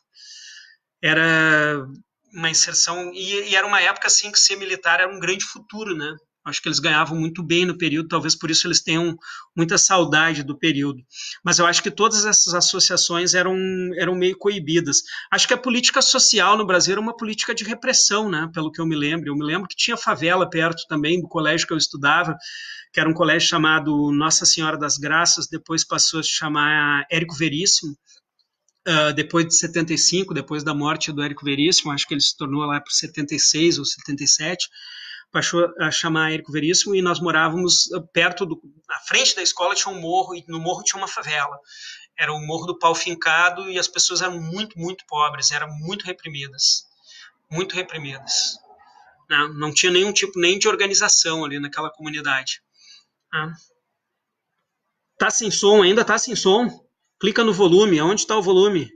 S1: era uma inserção, e era uma época assim que ser militar era um grande futuro, né? Acho que eles ganhavam muito bem no período, talvez por isso eles tenham muita saudade do período. Mas eu acho que todas essas associações eram meio coibidas. Acho que a política social no Brasil era uma política de repressão, né? Pelo que eu me lembro. Eu me lembro que tinha favela perto também do colégio que eu estudava, que era um colégio chamado Nossa Senhora das Graças, depois passou a se chamar Érico Veríssimo, depois de 75, depois da morte do Érico Veríssimo, acho que ele se tornou lá por 76 ou 77, passou a chamar Érico Veríssimo, e nós morávamos perto na frente da escola tinha um morro, e no morro tinha uma favela. Era o Morro do Pau Fincado, e as pessoas eram muito, muito pobres, eram muito reprimidas. Muito reprimidas. Não tinha nenhum tipo nem de organização ali naquela comunidade. Tá sem som? Ainda tá sem som? Clica no volume. Onde está o volume?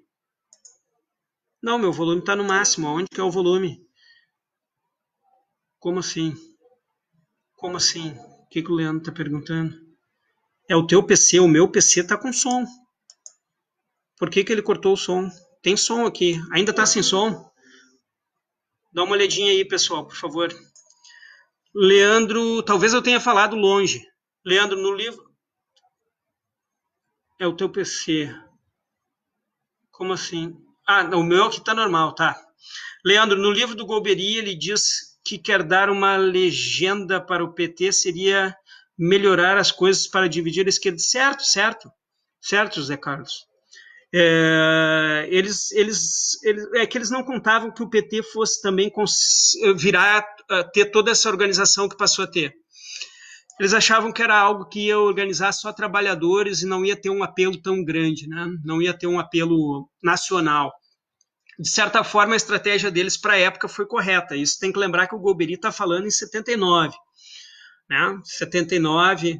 S1: Não, meu volume está no máximo. Onde que é o volume? Como assim? Como assim? O que o Leandro está perguntando? É o teu PC, o meu PC está com som. Por que ele cortou o som? Tem som aqui. Ainda está sem som? Dá uma olhadinha aí, pessoal, por favor. Leandro, talvez eu tenha falado longe. Leandro, no livro... É o teu PC. Como assim? O meu aqui está normal, tá. Leandro, no livro do Golbery, ele diz que quer dar uma legenda para o PT, seria melhorar as coisas para dividir a esquerda. Certo, certo. Certo, José Carlos. É que eles não contavam que o PT fosse também virar a ter toda essa organização que passou a ter. Eles achavam que era algo que ia organizar só trabalhadores e não ia ter um apelo tão grande, né? Não ia ter um apelo nacional. De certa forma, a estratégia deles para a época foi correta. Isso tem que lembrar que o Golbery está falando em 79, né? 79,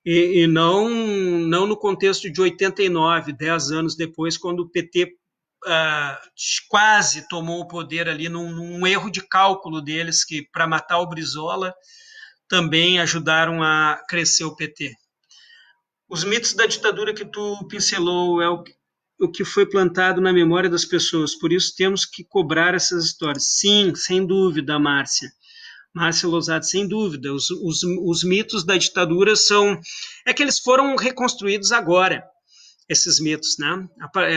S1: e não no contexto de 89, 10 anos depois, quando o PT quase tomou o poder ali num erro de cálculo deles, que para matar o Brizola também ajudaram a crescer o PT. Os mitos da ditadura que tu pincelou é o que foi plantado na memória das pessoas, por isso temos que cobrar essas histórias. Sim, sem dúvida, Márcia. Márcia Lousada, sem dúvida. Os mitos da ditadura são... É que eles foram reconstruídos agora, esses mitos, né?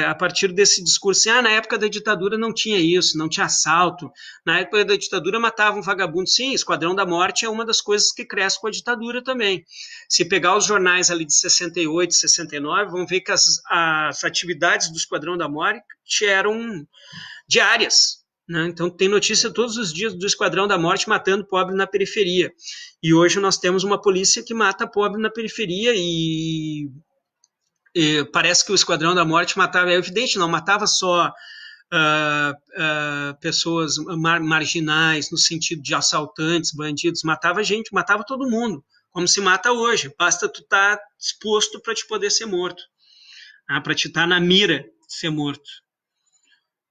S1: A partir desse discurso, na época da ditadura não tinha isso, não tinha assalto, na época da ditadura matavam vagabundos. Sim, Esquadrão da Morte é uma das coisas que cresce com a ditadura também. Se pegar os jornais ali de 68, 69, vão ver que as atividades do Esquadrão da Morte eram diárias, né? Então tem notícia todos os dias do Esquadrão da Morte matando pobre na periferia. E hoje nós temos uma polícia que mata pobre na periferia e parece que o Esquadrão da Morte matava, é evidente, não matava só pessoas marginais, no sentido de assaltantes, bandidos, matava gente, matava todo mundo, como se mata hoje. Basta tu estar disposto para te poder ser morto, para te estar na mira de ser morto.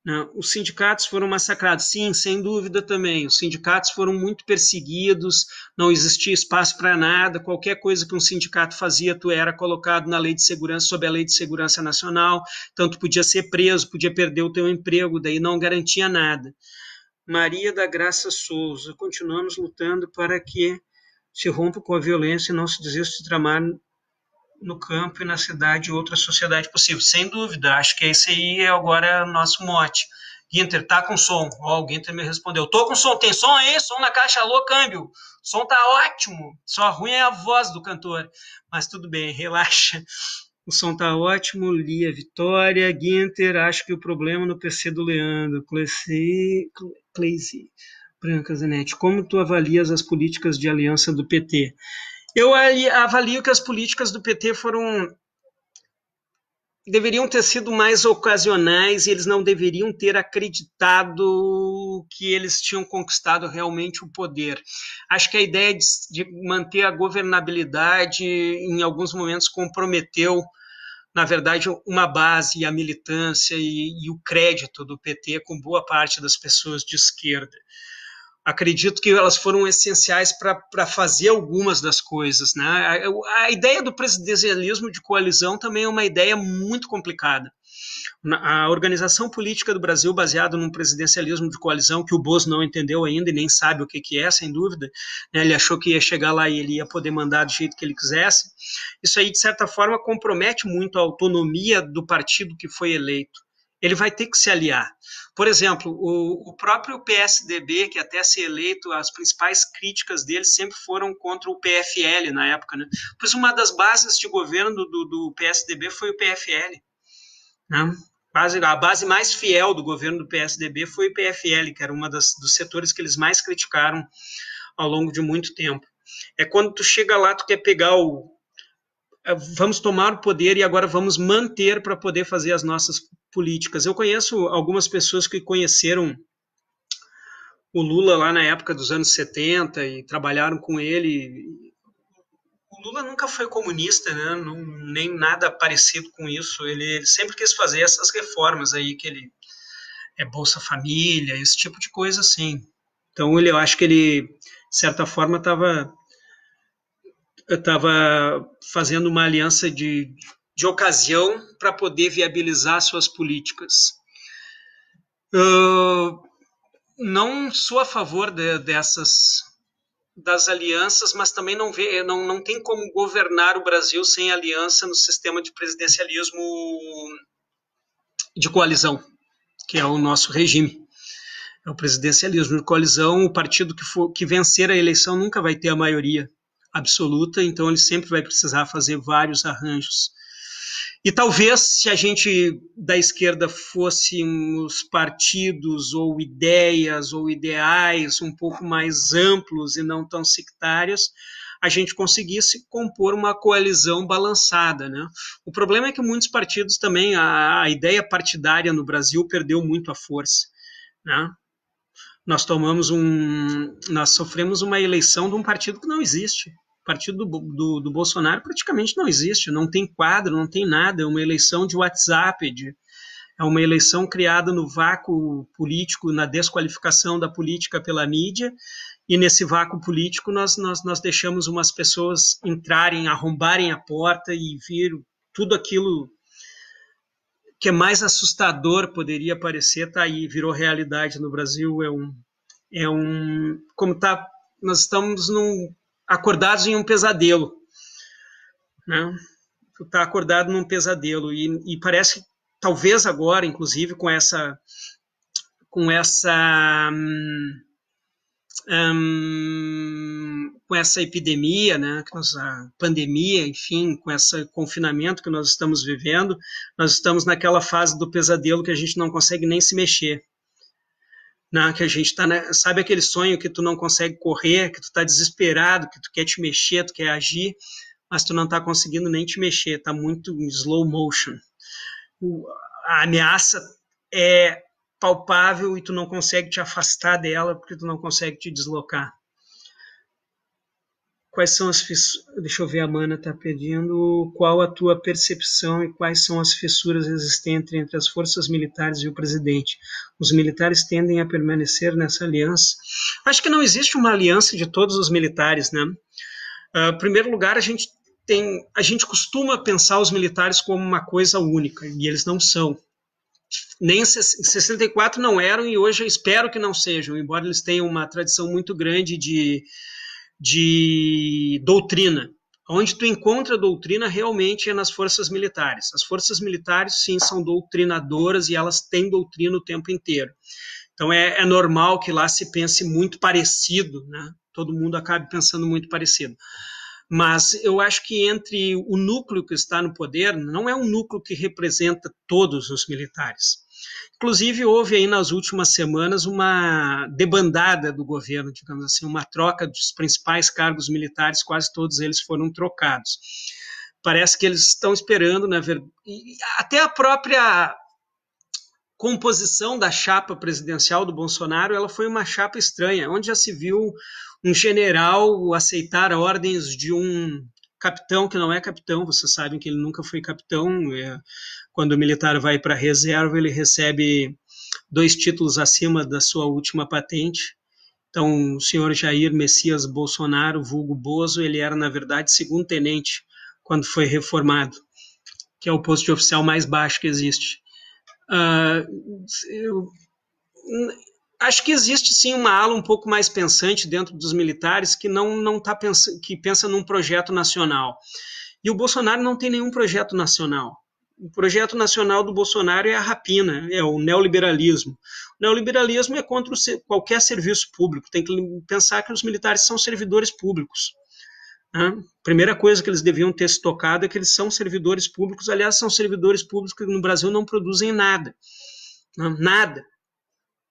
S1: Não, os sindicatos foram massacrados, sim, sem dúvida também. Os sindicatos foram muito perseguidos, não existia espaço para nada. Qualquer coisa que um sindicato fazia, tu era colocado na lei de segurança, sob a lei de segurança nacional. Então, tu podia ser preso, podia perder o teu emprego, daí não garantia nada. Maria da Graça Souza, continuamos lutando para que se rompa com a violência e não se desista de tramar no campo e na cidade outra sociedade possível. Sem dúvida, acho que esse aí é agora o nosso mote. Ginter, tá com som? O Ginter me respondeu. Tô com som. Tem som aí? Som na caixa? Alô, câmbio. O som tá ótimo. Só ruim é a voz do cantor. Mas tudo bem, relaxa. O som tá ótimo. Lia Vitória. Ginter, acho que o problema no PC do Leandro. Cleise Branca Zanetti. Como tu avalias as políticas de aliança do PT? Eu avalio que as políticas do PT deveriam ter sido mais ocasionais e eles não deveriam ter acreditado que eles tinham conquistado realmente o poder. Acho que a ideia de manter a governabilidade em alguns momentos comprometeu, na verdade, uma base e a militância e o crédito do PT com boa parte das pessoas de esquerda. Acredito que elas foram essenciais para fazer algumas das coisas, né? A ideia do presidencialismo de coalizão também é uma ideia muito complicada, A organização política do Brasil, baseada num presidencialismo de coalizão, que o Bozo não entendeu ainda e nem sabe o que é, sem dúvida, né? Ele achou que ia chegar lá e ele ia poder mandar do jeito que ele quisesse. Isso aí, de certa forma, compromete muito a autonomia do partido que foi eleito. Ele vai ter que se aliar. Por exemplo, o próprio PSDB, que até se eleito, as principais críticas dele sempre foram contra o PFL na época, né? Pois uma das bases de governo do PSDB foi o PFL, né? A base mais fiel do governo do PSDB foi o PFL, que era dos setores que eles mais criticaram ao longo de muito tempo. É quando tu chega lá, tu quer pegar vamos tomar o poder e agora vamos manter para poder fazer as nossas políticas. Eu conheço algumas pessoas que conheceram o Lula lá na época dos anos 70 e trabalharam com ele. O Lula nunca foi comunista, né? Não, nem nada parecido com isso. Ele sempre quis fazer essas reformas aí, que ele Bolsa Família, esse tipo de coisa assim. Então, eu acho que ele, de certa forma, estava fazendo uma aliança de ocasião para poder viabilizar suas políticas. Não sou a favor das alianças, mas também não tem como governar o Brasil sem aliança no sistema de presidencialismo de coalizão, que é o nosso regime. É o presidencialismo de coalizão. O partido que vencer a eleição nunca vai ter a maioria absoluta, então ele sempre vai precisar fazer vários arranjos. E talvez, se a gente da esquerda fôssemos partidos ou ideias ou ideais um pouco mais amplos e não tão sectários, a gente conseguisse compor uma coalizão balançada, né? O problema é que muitos partidos também, a ideia partidária no Brasil perdeu muito a força, né? Nós sofremos uma eleição de um partido que não existe. O partido do Bolsonaro praticamente não existe, não tem quadro, não tem nada, é uma eleição de WhatsApp, é uma eleição criada no vácuo político, na desqualificação da política pela mídia, e nesse vácuo político nós deixamos umas pessoas entrarem, arrombarem a porta e vir tudo aquilo que é mais assustador poderia parecer, tá aí, virou realidade no Brasil. Como tá, nós estamos acordados em um pesadelo, né? Tu tá acordado num pesadelo e parece que talvez agora, inclusive com essa epidemia, né, a pandemia, enfim, com esse confinamento que nós estamos vivendo, nós estamos naquela fase do pesadelo que a gente não consegue nem se mexer. Né, que a gente tá, né, sabe aquele sonho que tu não consegue correr, que tu tá desesperado, que tu quer te mexer, tu quer agir, mas tu não tá conseguindo nem te mexer, tá muito em slow motion. A ameaça é palpável e tu não consegue te afastar dela porque tu não consegue te deslocar. Quais são as fissuras? Deixa eu ver, a Mana está pedindo. Qual a tua percepção e quais são as fissuras existentes entre as forças militares e o presidente? Os militares tendem a permanecer nessa aliança? Acho que não existe uma aliança de todos os militares, né? Em primeiro lugar, a gente costuma pensar os militares como uma coisa única, e eles não são. Nem em 64 não eram, e hoje eu espero que não sejam, embora eles tenham uma tradição muito grande de doutrina. Onde tu encontra doutrina realmente é nas forças militares. As forças militares, sim, são doutrinadoras e elas têm doutrina o tempo inteiro. Então é normal que lá se pense muito parecido, né? Todo mundo acabe pensando muito parecido. Mas eu acho que entre o núcleo que está no poder, não é um núcleo que representa todos os militares. Inclusive, houve aí nas últimas semanas uma debandada do governo, digamos assim, uma troca dos principais cargos militares, quase todos eles foram trocados. Parece que eles estão esperando, né, até a própria composição da chapa presidencial do Bolsonaro, ela foi uma chapa estranha, onde já se viu um general aceitar ordens de um capitão que não é capitão. Vocês sabem que ele nunca foi capitão. Quando o militar vai para a reserva, ele recebe 2 títulos acima da sua última patente. Então, o senhor Jair Messias Bolsonaro, vulgo Bozo, ele era, na verdade, segundo tenente quando foi reformado, que é o posto de oficial mais baixo que existe. Eu acho que existe sim uma ala um pouco mais pensante dentro dos militares que não tá que pensa num projeto nacional. E o Bolsonaro não tem nenhum projeto nacional. O projeto nacional do Bolsonaro é a rapina, é o neoliberalismo. O neoliberalismo é contra qualquer serviço público. Tem que pensar que os militares são servidores públicos. A primeira coisa que eles deviam ter se tocado é que eles são servidores públicos. Aliás, são servidores públicos que no Brasil não produzem nada. Nada.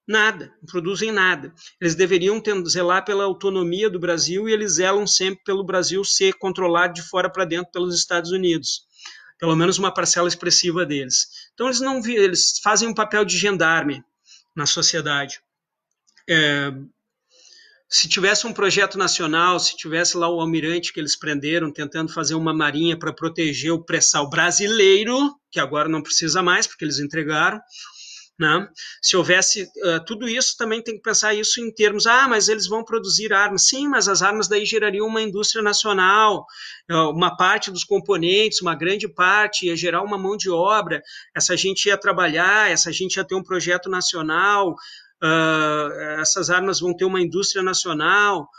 S1: Nada, não produzem nada. Eles deveriam zelar pela autonomia do Brasil e eles zelam sempre pelo Brasil ser controlado de fora para dentro pelos Estados Unidos. Pelo menos uma parcela expressiva deles. Então eles fazem um papel de gendarme na sociedade. Se tivesse um projeto nacional, se tivesse lá o almirante que eles prenderam tentando fazer uma marinha para proteger o pré-sal brasileiro, que agora não precisa mais porque eles entregaram, né? Se houvesse tudo isso, também tem que pensar isso em termos, mas eles vão produzir armas. Sim, mas as armas daí gerariam uma indústria nacional, uma parte dos componentes, uma grande parte, ia gerar uma mão de obra, essa gente ia trabalhar, essa gente ia ter um projeto nacional, essas armas vão ter uma indústria nacional.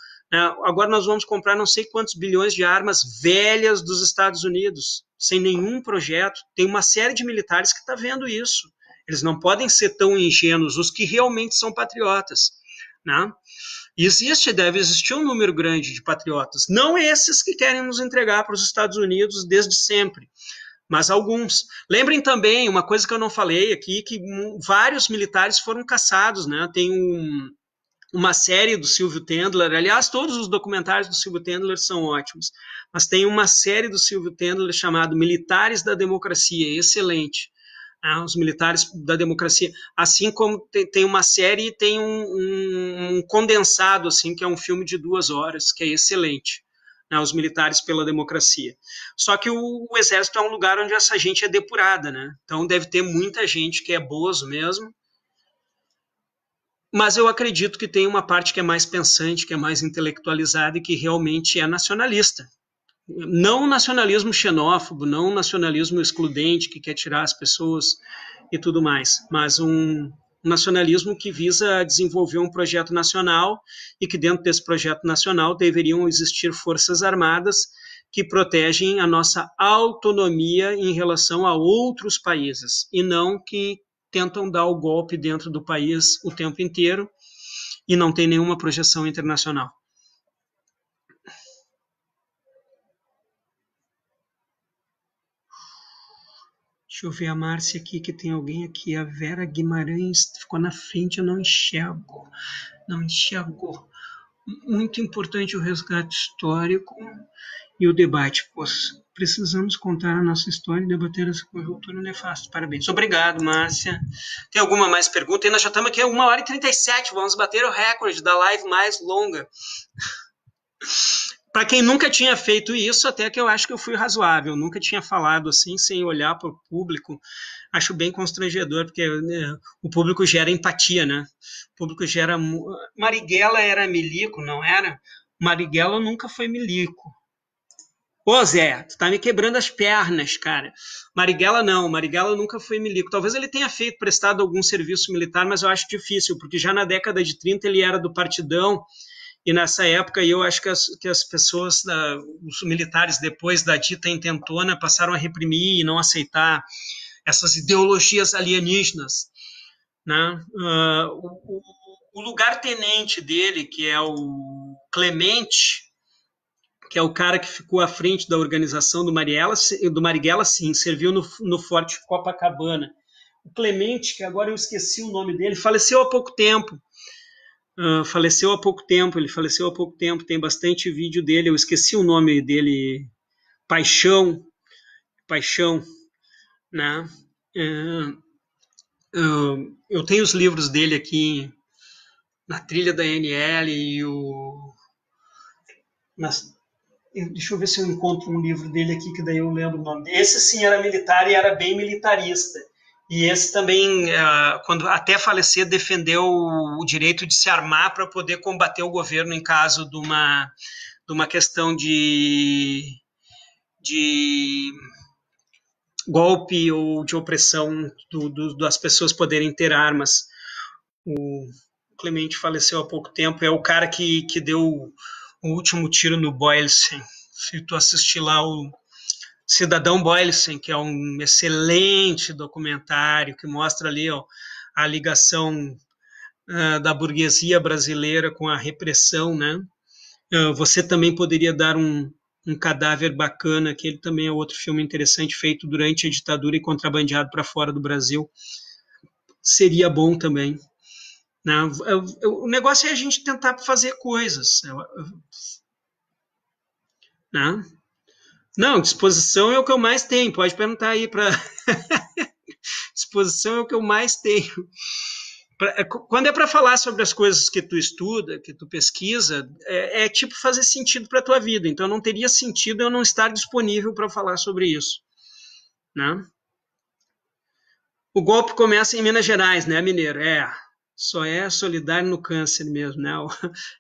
S1: Agora nós vamos comprar não sei quantos bilhões de armas velhas dos Estados Unidos, sem nenhum projeto. Tem uma série de militares que está vendo isso. Eles não podem ser tão ingênuos, os que realmente são patriotas, né? Deve existir um número grande de patriotas, não esses que querem nos entregar para os Estados Unidos desde sempre, mas alguns. Lembrem também, uma coisa que eu não falei aqui, que vários militares foram caçados, né? Tem uma série do Silvio Tendler, aliás, todos os documentários do Silvio Tendler são ótimos, mas tem uma série do Silvio Tendler chamada Militares da Democracia, excelente. Os militares da democracia, assim como tem uma série e tem um condensado, assim, que é um filme de 2 horas, que é excelente, os militares pela democracia. Só que o exército é um lugar onde essa gente é depurada, né? Então deve ter muita gente que é bozo mesmo, mas eu acredito que tem uma parte que é mais pensante, que é mais intelectualizada e que realmente é nacionalista. Não nacionalismo xenófobo, não nacionalismo excludente que quer tirar as pessoas e tudo mais, mas um nacionalismo que visa desenvolver um projeto nacional e que dentro desse projeto nacional deveriam existir forças armadas que protegem a nossa autonomia em relação a outros países e não que tentam dar o golpe dentro do país o tempo inteiro e não tem nenhuma projeção internacional. Deixa eu ver a Márcia aqui, que tem alguém aqui. A Vera Guimarães ficou na frente, eu não enxergo. Não enxergo. Muito importante o resgate histórico e o debate. Pois, precisamos contar a nossa história e debater essa conjuntura nefasta. Parabéns. Obrigado, Márcia. Tem alguma mais pergunta? E nós já estamos aqui a 1h37. Vamos bater o recorde da live mais longa. Para quem nunca tinha feito isso, até que eu acho que eu fui razoável, nunca tinha falado assim, sem olhar para o público, acho bem constrangedor, porque o público gera empatia, né? O público gera... Marighella era milico, não era? Marighella nunca foi milico. Ô Zé, tu tá me quebrando as pernas, cara. Marighella não, Marighella nunca foi milico. Talvez ele tenha prestado algum serviço militar, mas eu acho difícil, porque já na década de 30 ele era do Partidão, e nessa época eu acho que as pessoas, os militares depois da dita intentona, passaram a reprimir e não aceitar essas ideologias alienígenas, né? O lugar-tenente dele, que é o Clemente, que é o cara que ficou à frente da organização do Marighella, sim, serviu no Forte Copacabana. O Clemente, que agora eu esqueci o nome dele, faleceu há pouco tempo. Ele faleceu há pouco tempo, tem bastante vídeo dele, eu esqueci o nome dele, Paixão, né? Eu tenho os livros dele aqui na trilha da NL e deixa eu ver se eu encontro um livro dele aqui, que daí eu lembro o nome. Esse sim era militar e era bem militarista. E esse também, quando até falecer, defendeu o direito de se armar para poder combater o governo em caso de uma questão de golpe ou de opressão das pessoas poderem ter armas. O Clemente faleceu há pouco tempo, é o cara que deu o último tiro no Boylston. Se tu assistir lá o Cidadão Boylston, que é um excelente documentário que mostra ali ó, a ligação da burguesia brasileira com a repressão, né? Você também poderia dar um cadáver bacana, que ele também é outro filme interessante, feito durante a ditadura e contrabandeado para fora do Brasil. Seria bom também. Né? O negócio é a gente tentar fazer coisas. Né? Não, disposição é o que eu mais tenho. Pode perguntar aí para. Disposição é o que eu mais tenho. Quando é para falar sobre as coisas que tu estuda, que tu pesquisa, é tipo fazer sentido para a tua vida. Então não teria sentido eu não estar disponível para falar sobre isso. Né? O golpe começa em Minas Gerais, né, Mineiro? Só é solidário no câncer mesmo, né?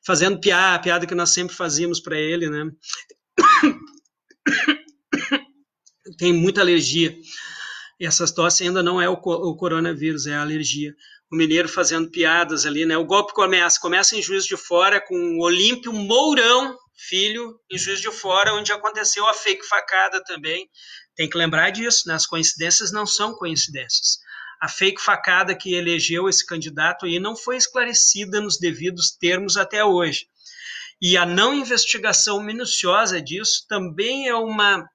S1: Fazendo a piada que nós sempre fazíamos para ele, né? Tem muita alergia. E essas tosse ainda não é o coronavírus, é a alergia. O Mineiro fazendo piadas ali, né? O golpe começa em Juiz de Fora com o Olímpio Mourão Filho, em Juiz de Fora, onde aconteceu a fake facada também. Tem que lembrar disso, né? As coincidências não são coincidências. A fake facada que elegeu esse candidato aí não foi esclarecida nos devidos termos até hoje. E a não investigação minuciosa disso também é uma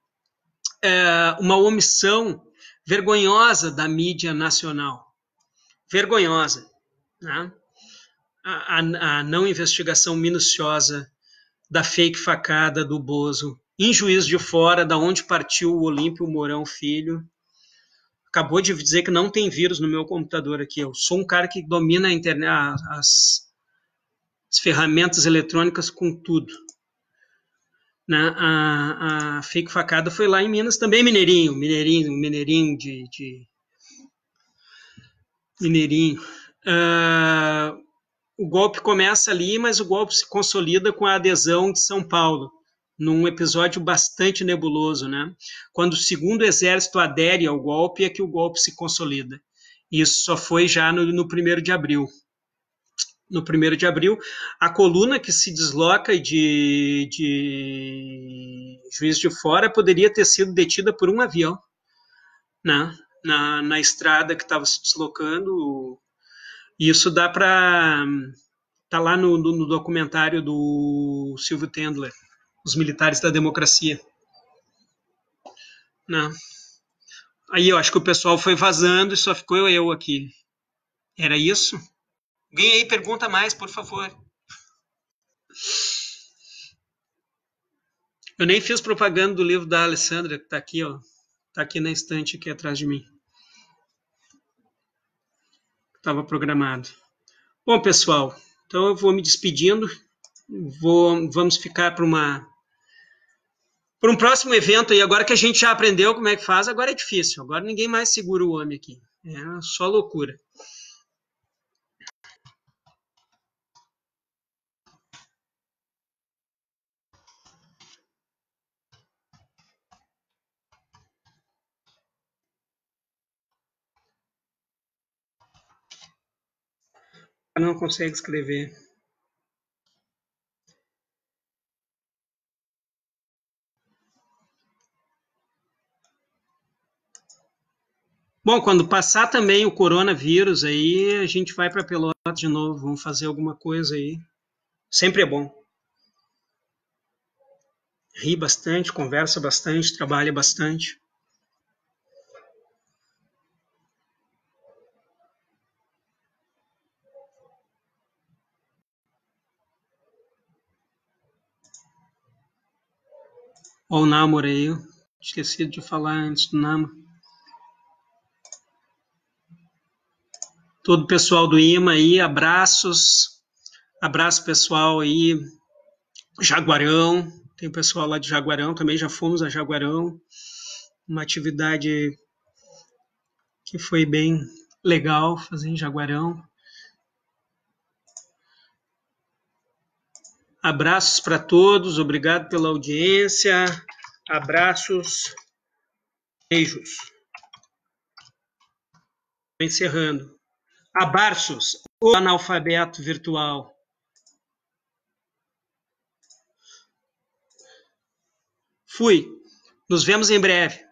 S1: omissão vergonhosa da mídia nacional. Vergonhosa. Né? A não investigação minuciosa da fake facada do Bozo em Juiz de Fora, da onde partiu o Olímpio Mourão Filho. Acabou de dizer que não tem vírus no meu computador aqui. Eu sou um cara que domina a internet, as ferramentas eletrônicas com tudo. Né? A fake facada foi lá em Minas, também Mineirinho de Mineirinho. O golpe começa ali, mas o golpe se consolida com a adesão de São Paulo, num episódio bastante nebuloso, né? Quando o segundo exército adere ao golpe, é que o golpe se consolida. Isso só foi já no 1º de abril. No 1º de abril, a coluna que se desloca de Juiz de Fora poderia ter sido detida por um avião, né? Na estrada que estava se deslocando. Isso dá para... Está lá no documentário do Silvio Tendler, Os Militares da Democracia. Né? Aí eu acho que o pessoal foi vazando e só ficou eu aqui. Era isso? Alguém aí pergunta mais, por favor. Eu nem fiz propaganda do livro da Alessandra, que está aqui, ó. Está aqui na estante, aqui atrás de mim. Estava programado. Bom, pessoal, então eu vou me despedindo. Vamos ficar para um próximo evento aí. Agora que a gente já aprendeu como é que faz, agora é difícil. Agora ninguém mais segura o homem aqui. É só loucura. Não consegue escrever. Bom, quando passar também o coronavírus aí, a gente vai para Pelotas de novo, vamos fazer alguma coisa aí. Sempre é bom. Ri bastante, conversa bastante, trabalha bastante. Ó, o Namor aí, esqueci de falar antes do Namor. Todo o pessoal do IMA aí, abraços. Abraço pessoal aí, Jaguarão, tem o pessoal lá de Jaguarão, também já fomos a Jaguarão. Uma atividade que foi bem legal fazer em Jaguarão. Abraços para todos, obrigado pela audiência. Abraços, beijos. encerrando. Abarços, o analfabeto virtual. Fui. Nos vemos em breve.